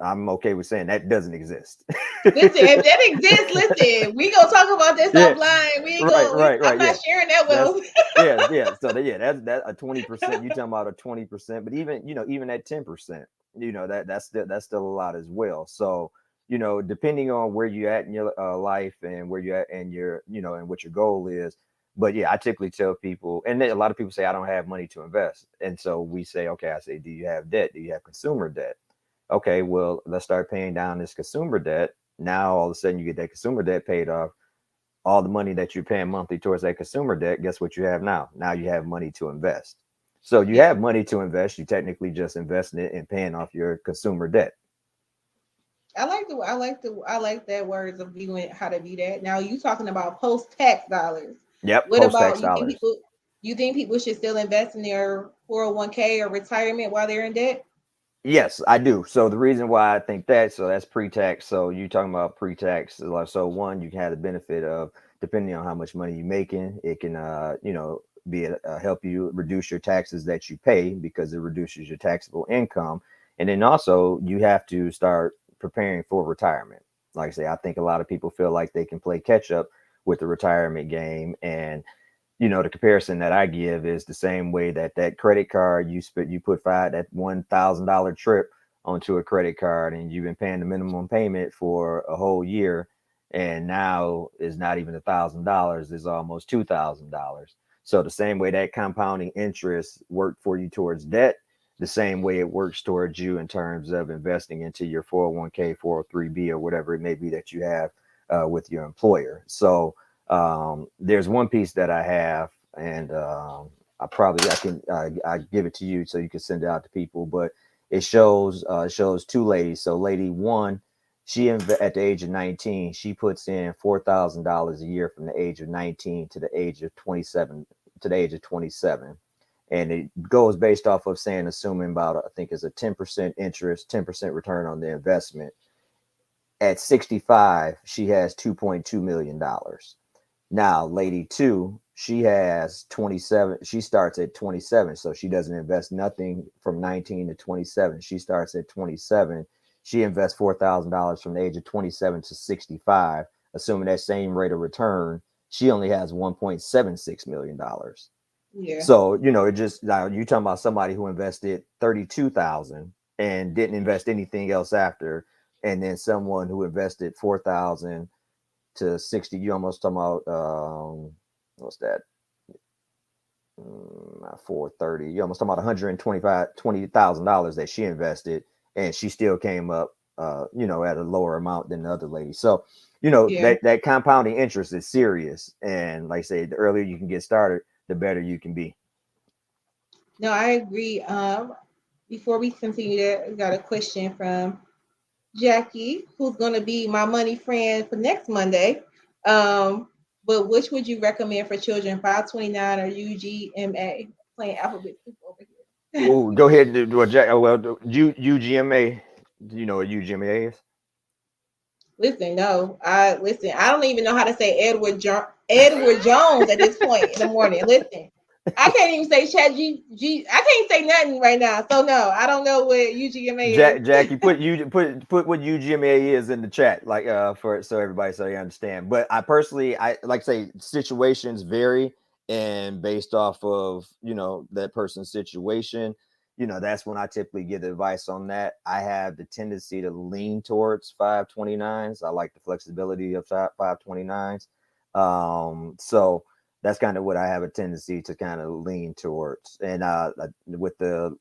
I'm okay with saying that doesn't exist. Listen, if that exists, listen, we gonna talk about this Yeah, offline. We ain't right, gonna. right, I'm right. not Yeah, sharing that that's with. yeah. So that's a 20%. You talking about a 20%, but even at 10%, that's still a lot as well. So depending on where you at in your life and where you at and your and what your goal is, But yeah, I typically tell people, and then a lot of people say I don't have money to invest, and so we say, okay, I say, do you have debt? Do you have consumer debt? Okay, well, let's start paying down this consumer debt. Now all of a sudden you get that consumer debt paid off. All the money that you're paying monthly towards that consumer debt, guess what you have now? Now you have money to invest. So you Yeah. have money to invest. You technically just investing it and paying off your consumer debt. I like that words of viewing how to view that. Now you talking about post tax dollars. Yep, What post about tax dollars. you think people should still invest in their 401k or retirement while they're in debt? Yes, I do. So the reason why I think that, so that's pre-tax. So you talking about pre-tax. So one, you can have the benefit of, depending on how much money you're making, it can, be help you reduce your taxes that you pay because it reduces your taxable income. And then also you have to start preparing for retirement. Like I say, I think a lot of people feel like they can play catch up with the retirement game, and the comparison that I give is the same way that credit card you put that $1,000 trip onto a credit card, and you've been paying the minimum payment for a whole year, and now is not even $1,000, is almost $2,000. So the same way that compounding interest worked for you towards debt, the same way it works towards you in terms of investing into your 401k, 403b, or whatever it may be that you have with your employer. So there's one piece that I have, and I give it to you so you can send it out to people. But it shows two ladies. So lady one, at the age of 19, she puts in $4,000 a year from the age of 19 to the age of 27 and it goes based off of saying, assuming about, I think it's a 10% interest, 10% return on the investment. At 65, she has $2.2 million. Now, lady two, she has 27. She starts at 27, so she doesn't invest nothing from 19 to 27. She starts at 27. She invests $4,000 from the age of 27 to 65, assuming that same rate of return. She only has $1.76 million. Yeah. So it just, now you talking about somebody who invested 32,000 and didn't invest anything else after, and then someone who invested 4,000 to 60. You almost talking about what's that? 430. You almost talking about $120,000 that she invested, and she still came up, at a lower amount than the other lady. So, Yeah. that compounding interest is serious, and like I say, the earlier you can get started, the better you can be. No, I agree. Before we continue that, we got a question from Jackie, who's going to be my money friend for next Monday. But which would you recommend for children, 529 or UGMA? Playing alphabet soup over here. Oh, go ahead and do a Jack. Oh, well, UGMA. Do you know what UGMA is? Listen, no, I don't even know how to say Edward Jones at this point in the morning. Listen, I can't even say I can't say nothing right now. So no, I don't know what UGMA is. Jackie, put what UGMA is in the chat, like for so everybody so you understand. But I personally, I like to say situations vary, and based off of that person's situation, that's when I typically give advice on that. I have the tendency to lean towards 529s. I like the flexibility of 529s. So that's kind of what I have a tendency to kind of lean towards, and with the,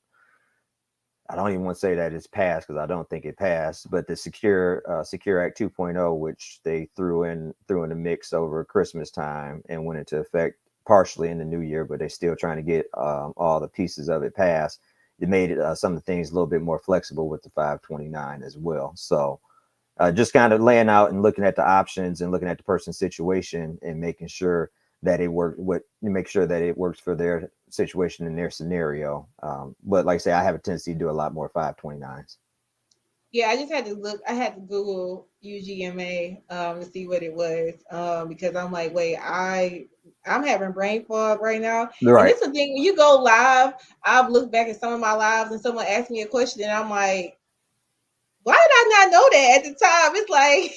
I don't even want to say that it's passed because I don't think it passed, but the Secure Act 2.0, which they threw in the mix over Christmas time and went into effect partially in the new year, but they're still trying to get all the pieces of it passed. It made it some of the things a little bit more flexible with the 529 as well. So just kind of laying out and looking at the options and looking at the person's situation and making sure that it work what you make sure that it works for their situation and their scenario. But like I say, I have a tendency to do a lot more 529s. Yeah, I just had to look. I had to Google UGMA to see what it was because I'm like, wait, I'm having brain fog right now. And Right. it's the thing when you go live. I've looked back at some of my lives and someone asked me a question and I'm like, why did I not know that at the time? It's like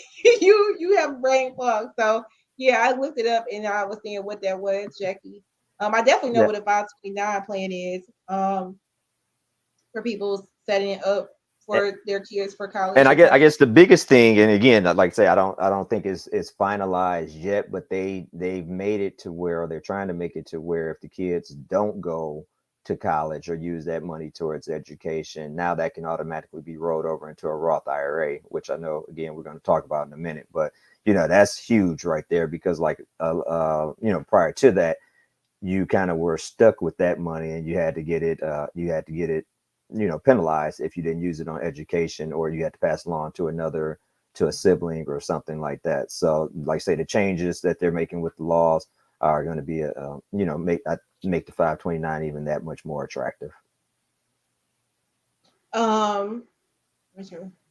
you have brain fog. So yeah, I looked it up and I was seeing what that was, Jackie. I definitely know Yeah. what a 529 plan is. For people for their kids for college. And I guess the biggest thing, and again, like I say, I don't think it's finalized yet, but they've made it to where they're trying to make it to where if the kids don't go to college or use that money towards education, now that can automatically be rolled over into a Roth IRA, which I know again we're going to talk about in a minute, but that's huge right there because like prior to that, you kind of were stuck with that money and you had to get it penalized if you didn't use it on education, or you had to pass it on to a sibling or something like that. So like I say, the changes that they're making with the laws are going to be make the 529 even that much more attractive.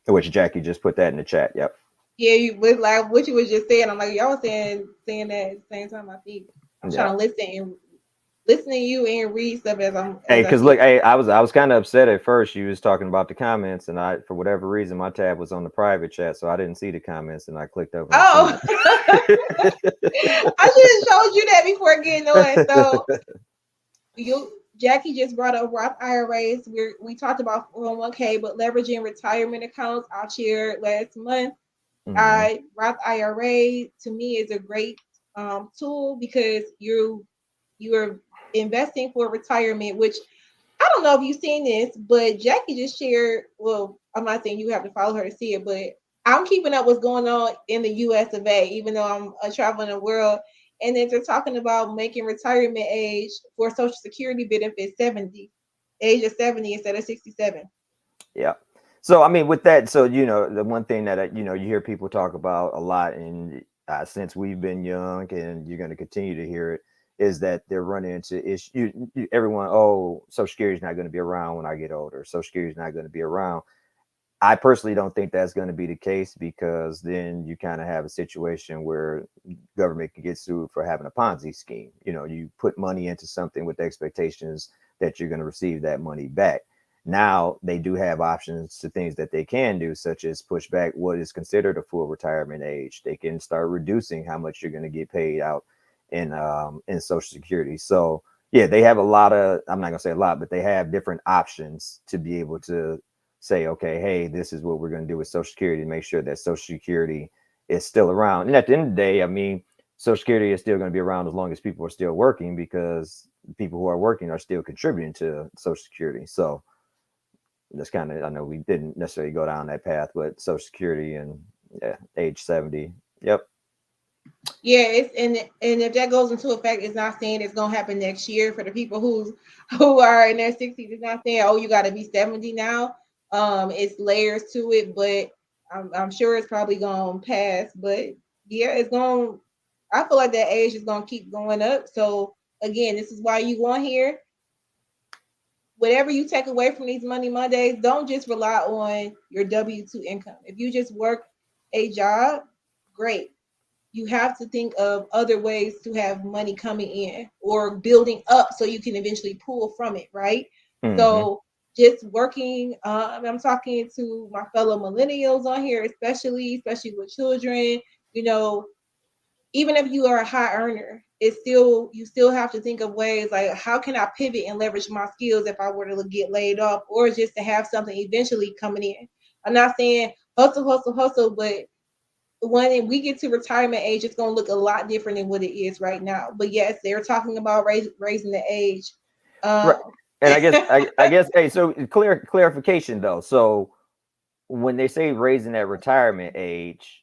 Which Jackie just put that in the chat. Yep. Yeah, you was like what you was just saying. I'm like, y'all saying that at the same time. I think I'm trying to listen to you and read stuff as I'm. Because look, I was kind of upset at first. You was talking about the comments, and I, for whatever reason, my tab was on the private chat, so I didn't see the comments, and I clicked over. Oh, I should have showed you that before getting on. So Jackie just brought up Roth IRAs. We talked about 401k, but leveraging retirement accounts I shared last month. Roth IRA to me is a great tool because you're investing for retirement, which I don't know if you've seen this, but Jackie just shared. Well, I'm not saying you have to follow her to see it, but I'm keeping up what's going on in the US of A, even though I'm traveling the world. And then they're talking about making retirement age for Social Security benefits age of 70 instead of 67. Yeah. So, I mean, with that, so, the one thing that, you hear people talk about a lot, and since we've been young, and you're going to continue to hear it, is that they're running into issues. Everyone, Social Security is not going to be around when I get older. Social Security is not going to be around. I personally don't think that's going to be the case, because then you kind of have a situation where government can get sued for having a Ponzi scheme. You put money into something with the expectations that you're going to receive that money back. Now they do have options to things that they can do, such as push back what is considered a full retirement age. They can start reducing how much you're going to get paid out in Social Security. So yeah, they have a lot of, I'm not gonna say a lot, but they have different options to be able to say, okay, hey, this is what we're going to do with Social Security to make sure that Social Security is still around. And at the end of the day, I mean, Social Security is still going to be around as long as people are still working, because people who are working are still contributing to Social Security. So that's kind of, I know we didn't necessarily go down that path, but Social Security and age 70. Yep. Yeah, and if that goes into effect, it's not saying it's gonna happen next year for the people who are in their 60s. It's not saying, you got to be 70 now. It's layers to it, but I'm sure it's probably gonna pass. But yeah, it's going. I feel like that age is gonna keep going up. So again, this is why you want here. Whatever you take away from these Money Mondays, don't just rely on your W-2 income. If you just work a job, great. You have to think of other ways to have money coming in or building up so you can eventually pull from it, right? Mm-hmm. So just working, I'm talking to my fellow millennials on here, especially with children, even if you are a high earner, you still have to think of ways like, how can I pivot and leverage my skills if I were to get laid off, or just to have something eventually coming in. I'm not saying hustle, but when we get to retirement age, it's going to look a lot different than what it is right now. But yes, they're talking about raising the age. Right. And I guess, hey, so clarification though. So when they say raising that retirement age,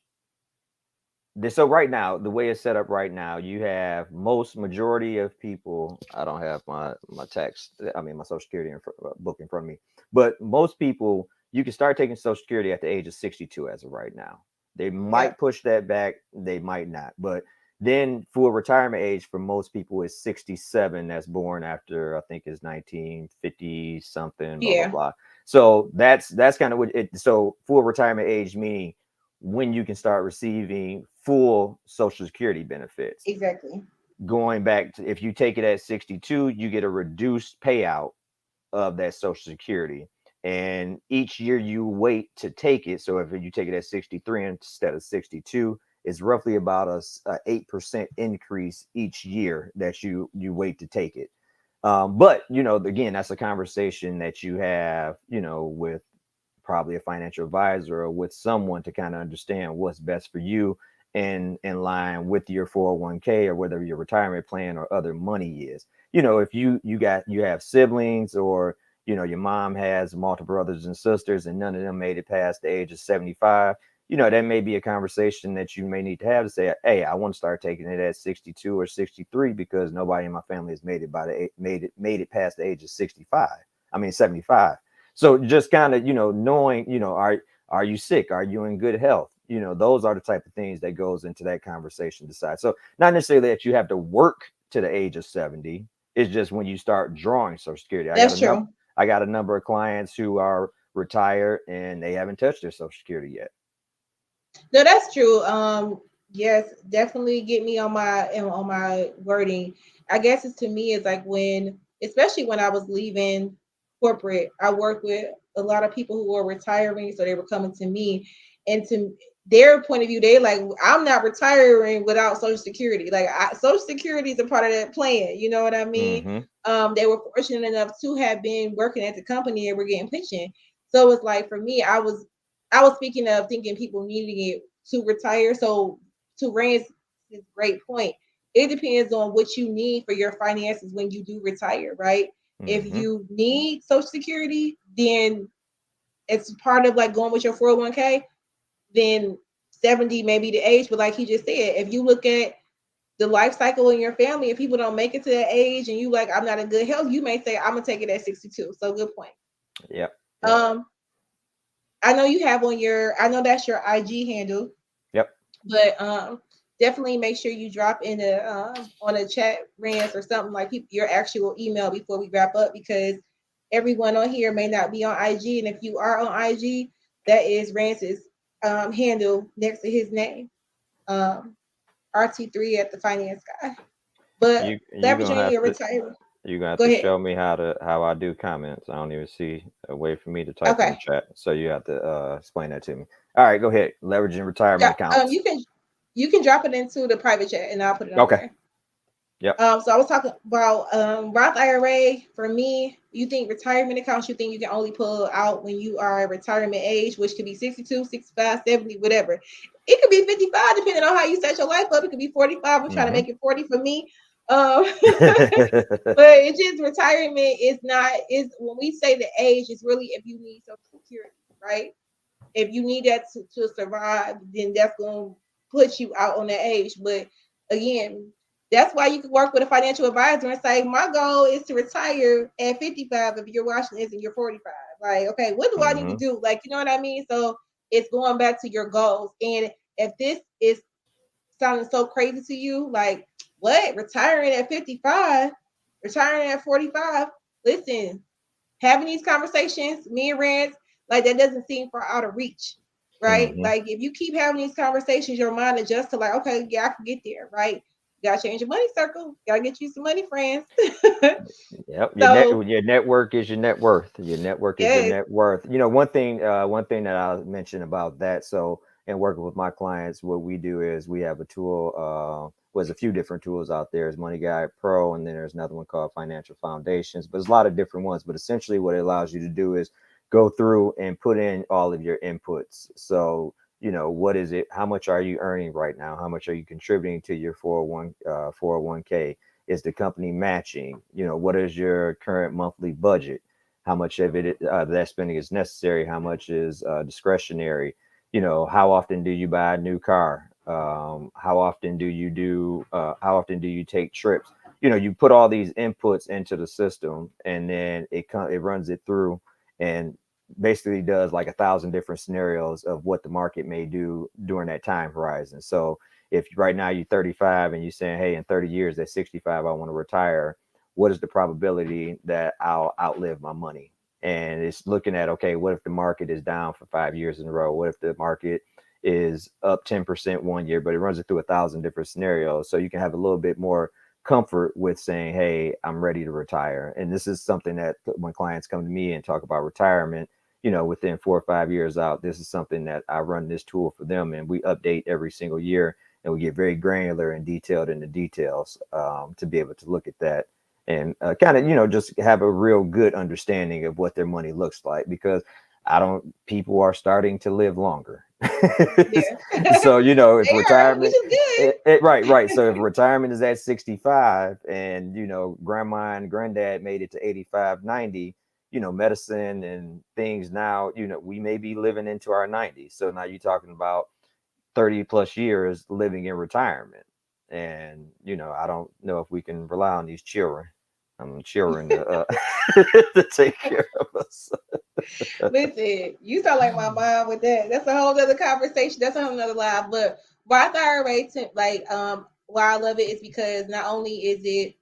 so right now, the way it's set up right now, you have majority of people. I don't have my text. I mean, my Social Security book in front of me. But most people, you can start taking Social Security at the age of 62 as of right now. They might push that back. They might not. But then full retirement age for most people is 67. That's born after, I think, is 1950 something. Blah, blah, blah. So that's kind of what it. So full retirement age meaning when you can start receiving full Social Security benefits. Exactly. Going back to, if you take it at 62, you get a reduced payout of that Social Security. And each year you wait to take it. So if you take it at 63 instead of 62, it's roughly about a 8% increase each year that you wait to take it. But, again, that's a conversation that you have, with probably a financial advisor or with someone to kind of understand what's best for you and in line with your 401k or whether your retirement plan or other money is. If you have siblings, or your mom has multiple brothers and sisters and none of them made it past the age of 75, that may be a conversation that you may need to have to say, hey, I want to start taking it at 62 or 63 because nobody in my family has made it past the age of 65. I mean 75. So just kind of, knowing, are you sick? Are you in good health? Those are the type of things that goes into that conversation decide. So not necessarily that you have to work to the age of 70. It's just when you start drawing Social Security. That's true. I got a number of clients who are retired and they haven't touched their Social Security yet. No, that's true. Yes, definitely get me on my wording. I guess it's to me it's like especially when I was leaving corporate, I worked with a lot of people who were retiring, so they were coming to me, and to their point of view, they like, I'm not retiring without Social Security. Like Social Security is a part of that plan. You know what I mean? Mm-hmm. They were fortunate enough to have been working at the company and were getting pension. So it's like for me, I was speaking of thinking people needing it to retire. So to Rand's great point, it depends on what you need for your finances when you do retire, right? Mm-hmm. If you need Social Security, then it's part of like going with your 401k, then 70 may be the age. But like he just said, if you look at the life cycle in your family, if people don't make it to that age and you like, I'm not in good health, you may say, I'm gonna take it at 62. So good point. Yep. I know you have I know that's your IG handle. Yep. But definitely make sure you drop in on a chat, Rance, or something like your actual email before we wrap up, because everyone on here may not be on IG, and if you are on IG, that is Rance's handle next to his name, RT3 at the finance guy. But leveraging your retirement. You're gonna have to show me how I do comments. I don't even see a way for me to type in the chat. So you have to explain that to me. All right, go ahead. Leveraging retirement accounts. You can drop it into the private chat and I'll put it on there. Yep. So I was talking about Roth IRA. For me, you think retirement accounts, you think you can only pull out when you are retirement age, which could be 62, 65, 70, whatever. It could be 55, depending on how you set your life up. It could be 45. I'm trying to make it 40 for me. But it's just retirement is when we say the age, it's really if you need Social Security, right? If you need that to survive, then that's going to put you out on that age. But again, that's why you can work with a financial advisor and say, my goal is to retire at 55 if you're watching this and you're 45. Like, okay, what do I need to do? Like, you know what I mean? So it's going back to your goals. And if this is sounding so crazy to you, like, what? Retiring at 55, retiring at 45? Listen, having these conversations, me and Rance, like that doesn't seem far out of reach, right? Mm-hmm. Like if you keep having these conversations, your mind adjusts to like, okay, yeah, I can get there, right? You gotta change your money circle. You gotta get you some money, friends. Yep. Your network is your net worth. Your network is your net worth. One thing that I'll mention about that. So in working with my clients, what we do is we have a tool. There's a few different tools out there. There's Money Guide Pro, and then there's another one called Financial Foundations. But there's a lot of different ones. But essentially, what it allows you to do is go through and put in all of your inputs. So what is it? How much are you earning right now? How much are you contributing to your 401k? Is the company matching? What is your current monthly budget? How much of it that spending is necessary? How much is discretionary? How often do you buy a new car? How often do you take trips? You put all these inputs into the system, and then it runs it through and basically does like 1,000 different scenarios of what the market may do during that time horizon. So if right now you're 35 and you're saying, hey, in 30 years at 65, I want to retire, what is the probability that I'll outlive my money? And it's looking at, okay, what if the market is down for 5 years in a row? What if the market is up 10% one year? But it runs it through 1,000 different scenarios. So you can have a little bit more comfort with saying, hey, I'm ready to retire. And this is something that when clients come to me and talk about retirement, within 4 or 5 years out, this is something that I run this tool for them, and we update every single year, and we get very granular and detailed in the details to be able to look at that and kind of, just have a real good understanding of what their money looks like. Because People are starting to live longer. Yeah. So, if They are, which retirement, is good. right. So if retirement is at 65 and, grandma and granddad made it to 85, 90, medicine and things now, we may be living into our 90s. So now you're talking about 30 plus years living in retirement. And, I don't know if we can rely on these children to take care of us. Listen, you sound like my mom with that. That's a whole other conversation. That's a whole other live. But Roth IRA, why I love it is because not only is it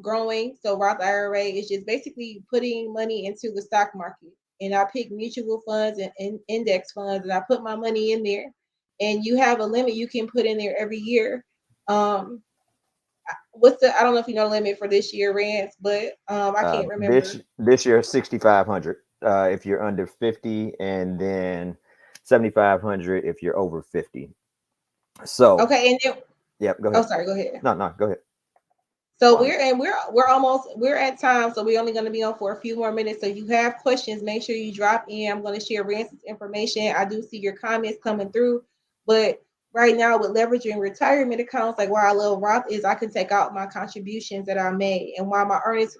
growing, so Roth IRA is just basically putting money into the stock market. And I pick mutual funds and index funds, and I put my money in there. And you have a limit you can put in there every year. I don't know if you know the limit for this year, Rance, but I can't remember. This year 6,500 if you're under 50, and then 7,500 if you're over 50. So Okay, and then go oh, ahead. sorry, go ahead. No, go ahead. So we're at time, so we're only going to be on for a few more minutes. So if you have questions, make sure you drop in. I'm going to share Rance's information. I do see your comments coming through, but right now with leveraging retirement accounts, like why I love Roth is I can take out my contributions that I made, and why my earnings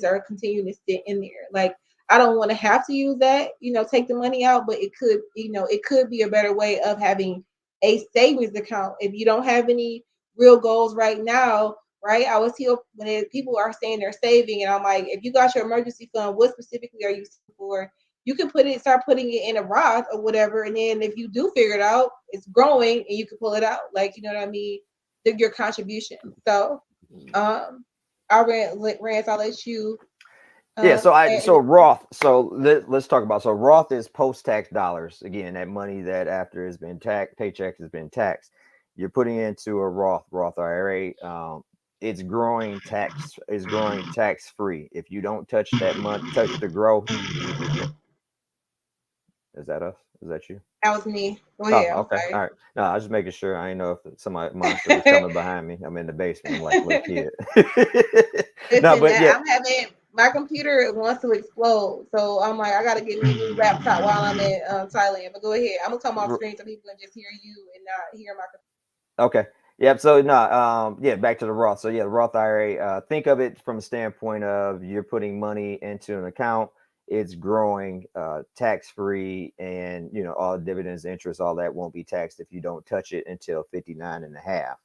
are continuing to sit in there. Like I don't want to have to use that, take the money out, but it could be a better way of having a savings account if you don't have any real goals right now, right? I was here when people are saying they're saving, and I'm like, if you got your emergency fund, what specifically are you saving for? You can start putting it in a Roth or whatever, and then if you do figure it out, it's growing, and you can pull it out. Like, you know what I mean? Your contribution. So, I Rance, I'll let you. Yeah, so Roth. So let's talk about. So Roth is post-tax dollars. Again, that money that after it's been taxed, paycheck has been taxed. You're putting into a Roth IRA. It's growing tax free. If you don't touch that money, touch the growth. Is that us? Is that you? that was me. Go Oh, ahead. I'm okay. All sorry. right. No, I was just making sure. I didn't know if somebody monster was coming behind me. I'm in the basement. I'm like a little kid. No, Listen, but yeah. I'm having my computer wants to explode, so I'm like, I gotta get me a new laptop while I'm in Thailand. But go ahead, I'm gonna come off screen so people can just hear you and not hear my. Okay. Yep. So no, yeah, back to the Roth. So yeah, the Roth IRA, think of it from a standpoint of you're putting money into an account, it's growing tax free, and all dividends, interest, all that won't be taxed if you don't touch it until 59 and a half.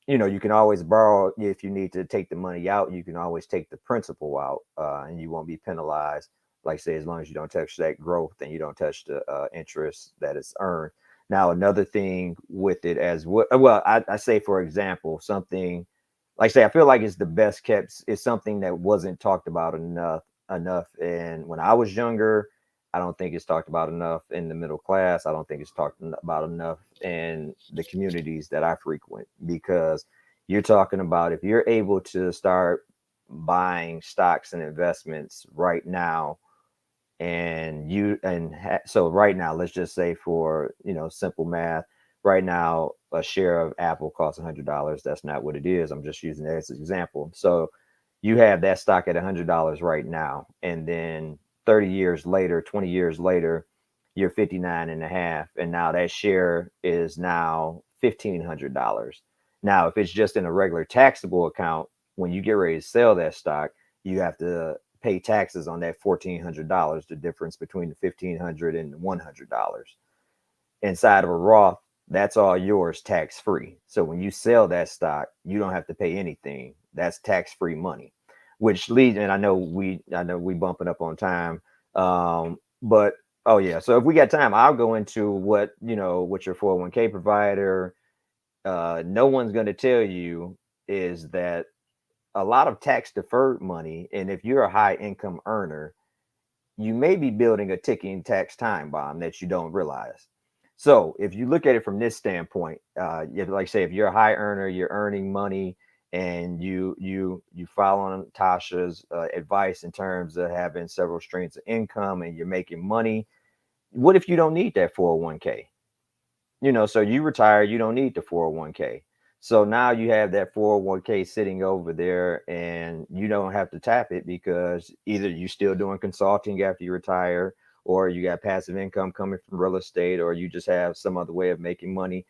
You can always borrow if you need to take the money out, you can always take the principal out, and you won't be penalized. Like say, as long as you don't touch that growth and you don't touch the interest that is earned. Now, another thing with it as well, I say, for example, something like say, I feel like it's the best kept, it's something that wasn't talked about enough. And when I was younger, I don't think it's talked about enough in the middle class. I don't think it's talked about enough in the communities that I frequent, because you're talking about if you're able to start buying stocks and investments right now, so right now, let's just say for simple math, right now a share of Apple costs $100. That's not what it is. I'm just using that as an example. So you have that stock at $100 right now, and then 30 years later, 20 years later, you're 59 and a half, and now that share is now $1,500. Now if it's just in a regular taxable account, when you get ready to sell that stock, you have to pay taxes on that $1,400, the difference between the $1,500 and the $100. Inside of a Roth, that's all yours tax free. So when you sell that stock, you don't have to pay anything. That's tax free money, which leads. And I know we bumping up on time, but oh yeah. So if we got time, I'll go into what your 401k provider. No one's going to tell you is that a lot of tax deferred money, and if you're a high income earner, you may be building a ticking tax time bomb that you don't realize. So if you look at it from this standpoint, like say if you're a high earner, you're earning money, and you follow on Tasha's advice in terms of having several streams of income, and you're making money. What if you don't need that 401k? So you retire, you don't need the 401k. So now you have that 401k sitting over there and you don't have to tap it because either you're still doing consulting after you retire, or you got passive income coming from real estate, or you just have some other way of making money.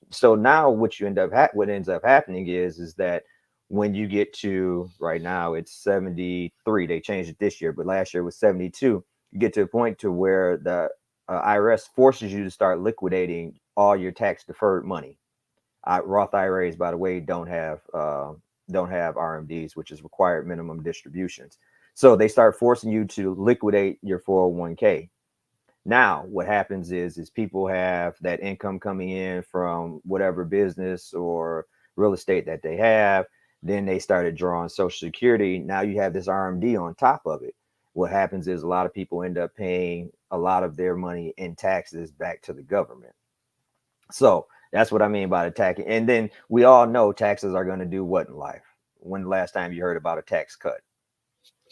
So now what you what ends up happening is that when you get to right now, it's 73. They changed it this year, but last year was 72. You get to a point to where the IRS forces you to start liquidating all your tax deferred money. Roth IRAs, by the way, don't have RMDs, which is required minimum distributions. So they start forcing you to liquidate your 401k. Now, what happens is people have that income coming in from whatever business or real estate that they have. Then they started drawing Social Security. Now you have this RMD on top of it. What happens is a lot of people end up paying a lot of their money in taxes back to the government. So that's what I mean by attacking. And then we all know taxes are going to do what in life? When the last time you heard about a tax cut?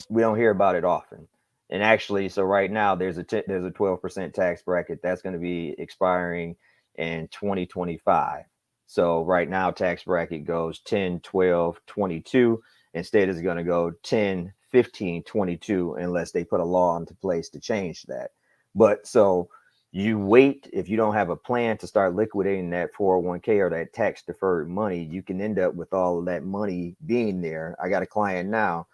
We don't hear about it often. And actually, so right now there's a 12% tax bracket that's going to be expiring in 2025. So right now tax bracket goes 10, 12, 22. Instead it's going to go 10, 15, 22 unless they put a law into place to change that. But so you wait, if you don't have a plan to start liquidating that 401k or that tax deferred money, you can end up with all of that money being there. I got a client now,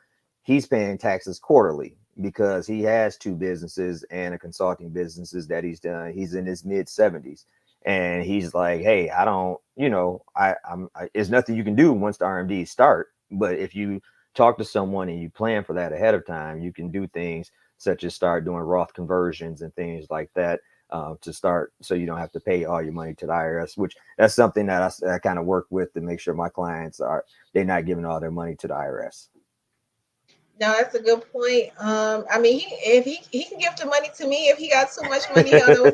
he's paying taxes quarterly because he has two businesses and a consulting businesses that he's done. He's in his mid 70s. And he's like, hey, I don't, there's nothing you can do once the RMDs start. But if you talk to someone and you plan for that ahead of time, you can do things such as start doing Roth conversions and things like that. To start, so you don't have to pay all your money to the IRS, which that's something that I kind of work with to make sure my clients they're not giving all their money to the IRS. No, that's a good point. I mean, if he can give the money to me if he got too much money on those.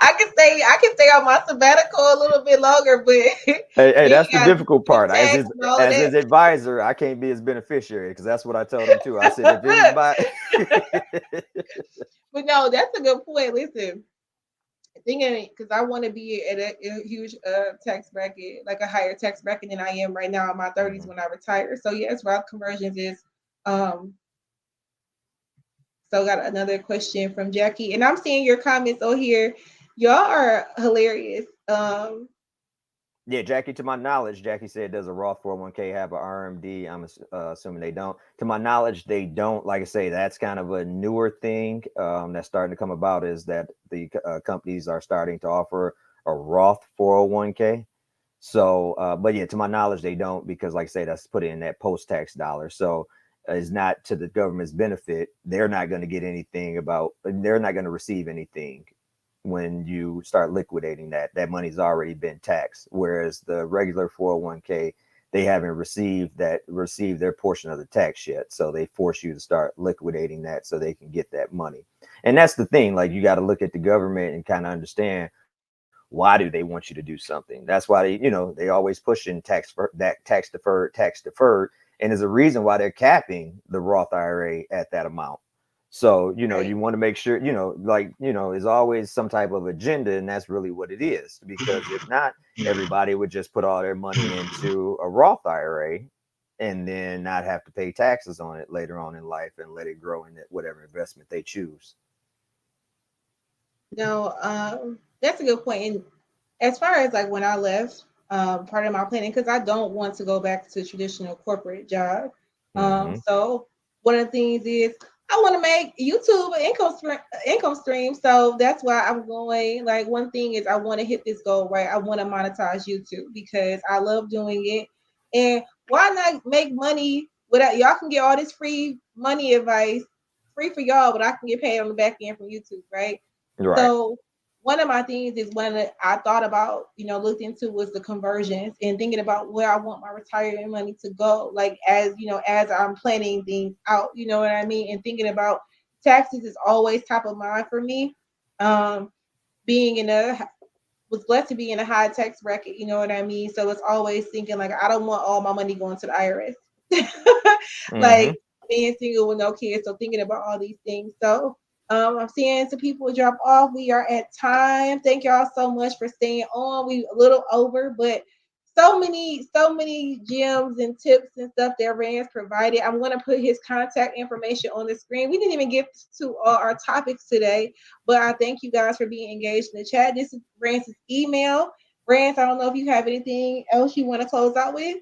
I can stay on my sabbatical a little bit longer, but hey, that's the difficult part. As his advisor, I can't be his beneficiary because that's what I told him too. I said if it was by but no, that's a good point. Listen, thinking because I want to be at a huge tax bracket, like a higher tax bracket than I am right now in my 30s when I retire. So yes, Roth conversions is so got another question from Jackie, and I'm seeing your comments on here. Y'all are hilarious. Yeah, Jackie, to my knowledge, Jackie said, does a Roth 401k have an RMD? I'm assuming they don't. To my knowledge, they don't. Like I say, that's kind of a newer thing that's starting to come about, is that the companies are starting to offer a Roth 401k. So, but yeah, to my knowledge, they don't, because like I say, that's put in that post-tax dollar. So it's not to the government's benefit. They're not going to get anything they're not going to receive anything when you start liquidating that money's already been taxed. Whereas the regular 401k, they haven't received their portion of the tax yet. So they force you to start liquidating that so they can get that money. And that's the thing, like you got to look at the government and kind of understand, why do they want you to do something? That's why they always pushing tax deferred. And there's a reason why they're capping the Roth IRA at that amount. So, Right. you want to make sure, there's always some type of agenda, and that's really what it is. Because if not, everybody would just put all their money into a Roth IRA and then not have to pay taxes on it later on in life and let it grow in whatever investment they choose. No, that's a good point. And as far as like when I left, part of my planning, because I don't want to go back to traditional corporate job. Mm-hmm. So one of the things is I want to make YouTube an income stream. So that's why I'm going. Like one thing is I want to hit this goal, right? I want to monetize YouTube because I love doing it. And why not make money without y'all can get all this free money advice free for y'all, but I can get paid on the back end from YouTube, right? Right. So one of my things is when I thought about, looked into was the conversions and thinking about where I want my retirement money to go. Like as I'm planning things out, you know what I mean? And thinking about taxes is always top of mind for me. Being was blessed to be in a high tax bracket, you know what I mean? So it's always thinking like I don't want all my money going to the IRS. Mm-hmm. Like being single with no kids, so thinking about all these things. So I'm seeing some people drop off. We are at time. Thank y'all so much for staying on. We a little over, but so many gems and tips and stuff that Rance provided. I'm gonna put his contact information on the screen. We didn't even get to all our topics today, but I thank you guys for being engaged in the chat. This is Rance's email. Rance, I don't know if you have anything else you want to close out with.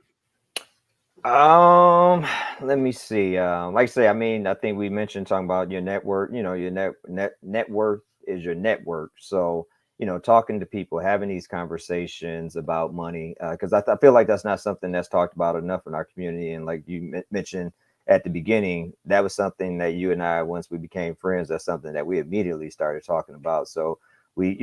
Let me see. Like I say, I mean, I think we mentioned talking about your network. You know, your net worth is your network. So, you know, talking to people, having these conversations about money, because I feel like that's not something that's talked about enough in our community. And like you mentioned at the beginning, that was something that you and I, once we became friends, that's something that we immediately started talking about. So we,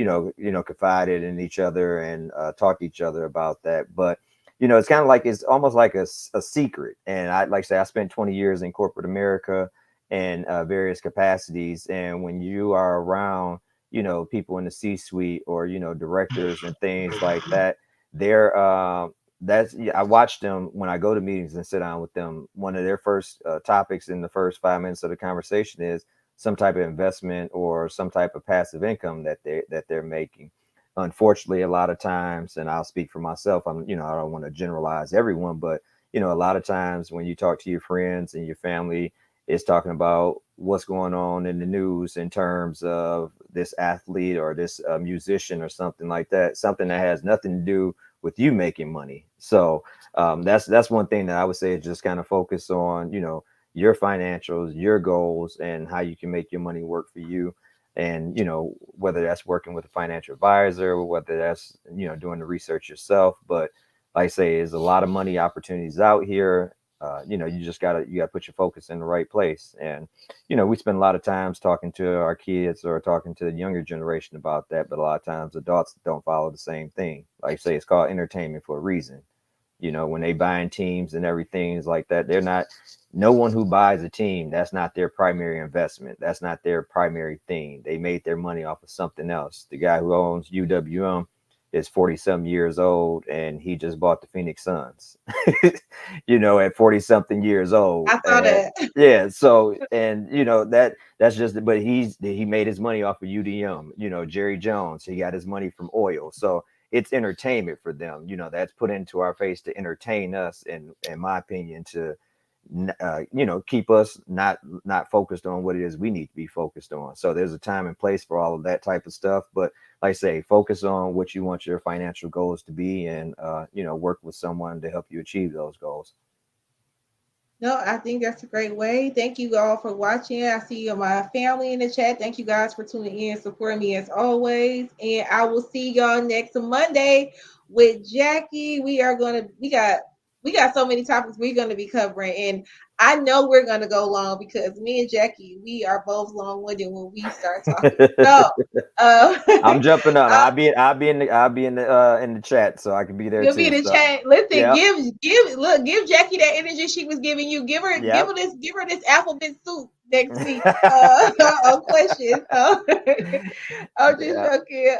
confided in each other and talked to each other about that. But it's kind of like it's almost like a secret. And I like I say, I spent 20 years in corporate America in various capacities. And when you are around, people in the C-suite or, directors and things like that, they're I watch them when I go to meetings and sit down with them. One of their first topics in the first 5 minutes of the conversation is some type of investment or some type of passive income that they're making. Unfortunately, a lot of times, and I'll speak for myself, I don't want to generalize everyone, but a lot of times when you talk to your friends and your family, it's talking about what's going on in the news in terms of this athlete or this musician or something like that, something that has nothing to do with you making money. So that's one thing that I would say is just kind of focus on, your financials, your goals, and how you can make your money work for you. And whether that's working with a financial advisor, whether that's doing the research yourself. But like I say, there's a lot of money opportunities out here. You just gotta put your focus in the right place. And we spend a lot of times talking to our kids or talking to the younger generation about that, but a lot of times adults don't follow the same thing. Like I say, it's called entertainment for a reason. When they buying teams and everything is like that, they're not, no one who buys a team, that's not their primary investment. That's not their primary thing. They made their money off of something else. The guy who owns UWM is 40 some years old and he just bought the Phoenix Suns, at 40 something years old. I saw that. Yeah. So, and that's just, but he made his money off of UDM, Jerry Jones, he got his money from oil. So it's entertainment for them, that's put into our face to entertain us. And in my opinion, to, keep us not focused on what it is we need to be focused on. So there's a time and place for all of that type of stuff. But like I say, focus on what you want your financial goals to be and, work with someone to help you achieve those goals. No, I think that's a great way. Thank you all for watching. I see my family in the chat. Thank you guys for tuning in, supporting me as always. And I will see y'all next Monday with Jackie. We got so many topics we're gonna be covering, and I know we're gonna go long because me and Jackie, we are both long-winded when we start talking. So I'm jumping on. I'll be in the chat, so I can be there you'll too. be in the So, chat. Listen, yeah. give Jackie that energy she was giving you. Give her this alphabet soup next week. On questions. I'm just joking.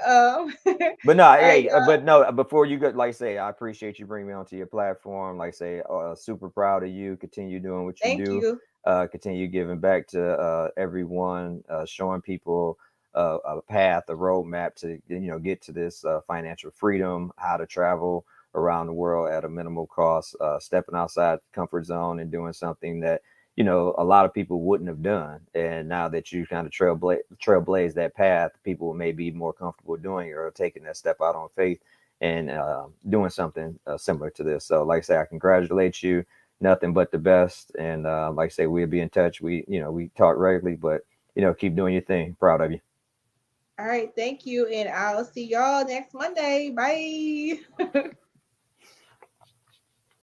But no, Right, hey, but no, before you go, like I say, I appreciate you bringing me onto your platform. Like I say, super proud of you. Continue doing what you thank do. you. Continue giving back to everyone, showing people a path, a roadmap to get to this financial freedom, how to travel around the world at a minimal cost, stepping outside the comfort zone and doing something that a lot of people wouldn't have done. And now that you kind of trailblaze that path, people may be more comfortable doing or taking that step out on faith and doing something similar to this. So like I say, I congratulate you. Nothing but the best. And like I say, we'll be in touch. We talk regularly, but keep doing your thing. Proud of you. All right, thank you. And I'll see y'all next Monday. Bye.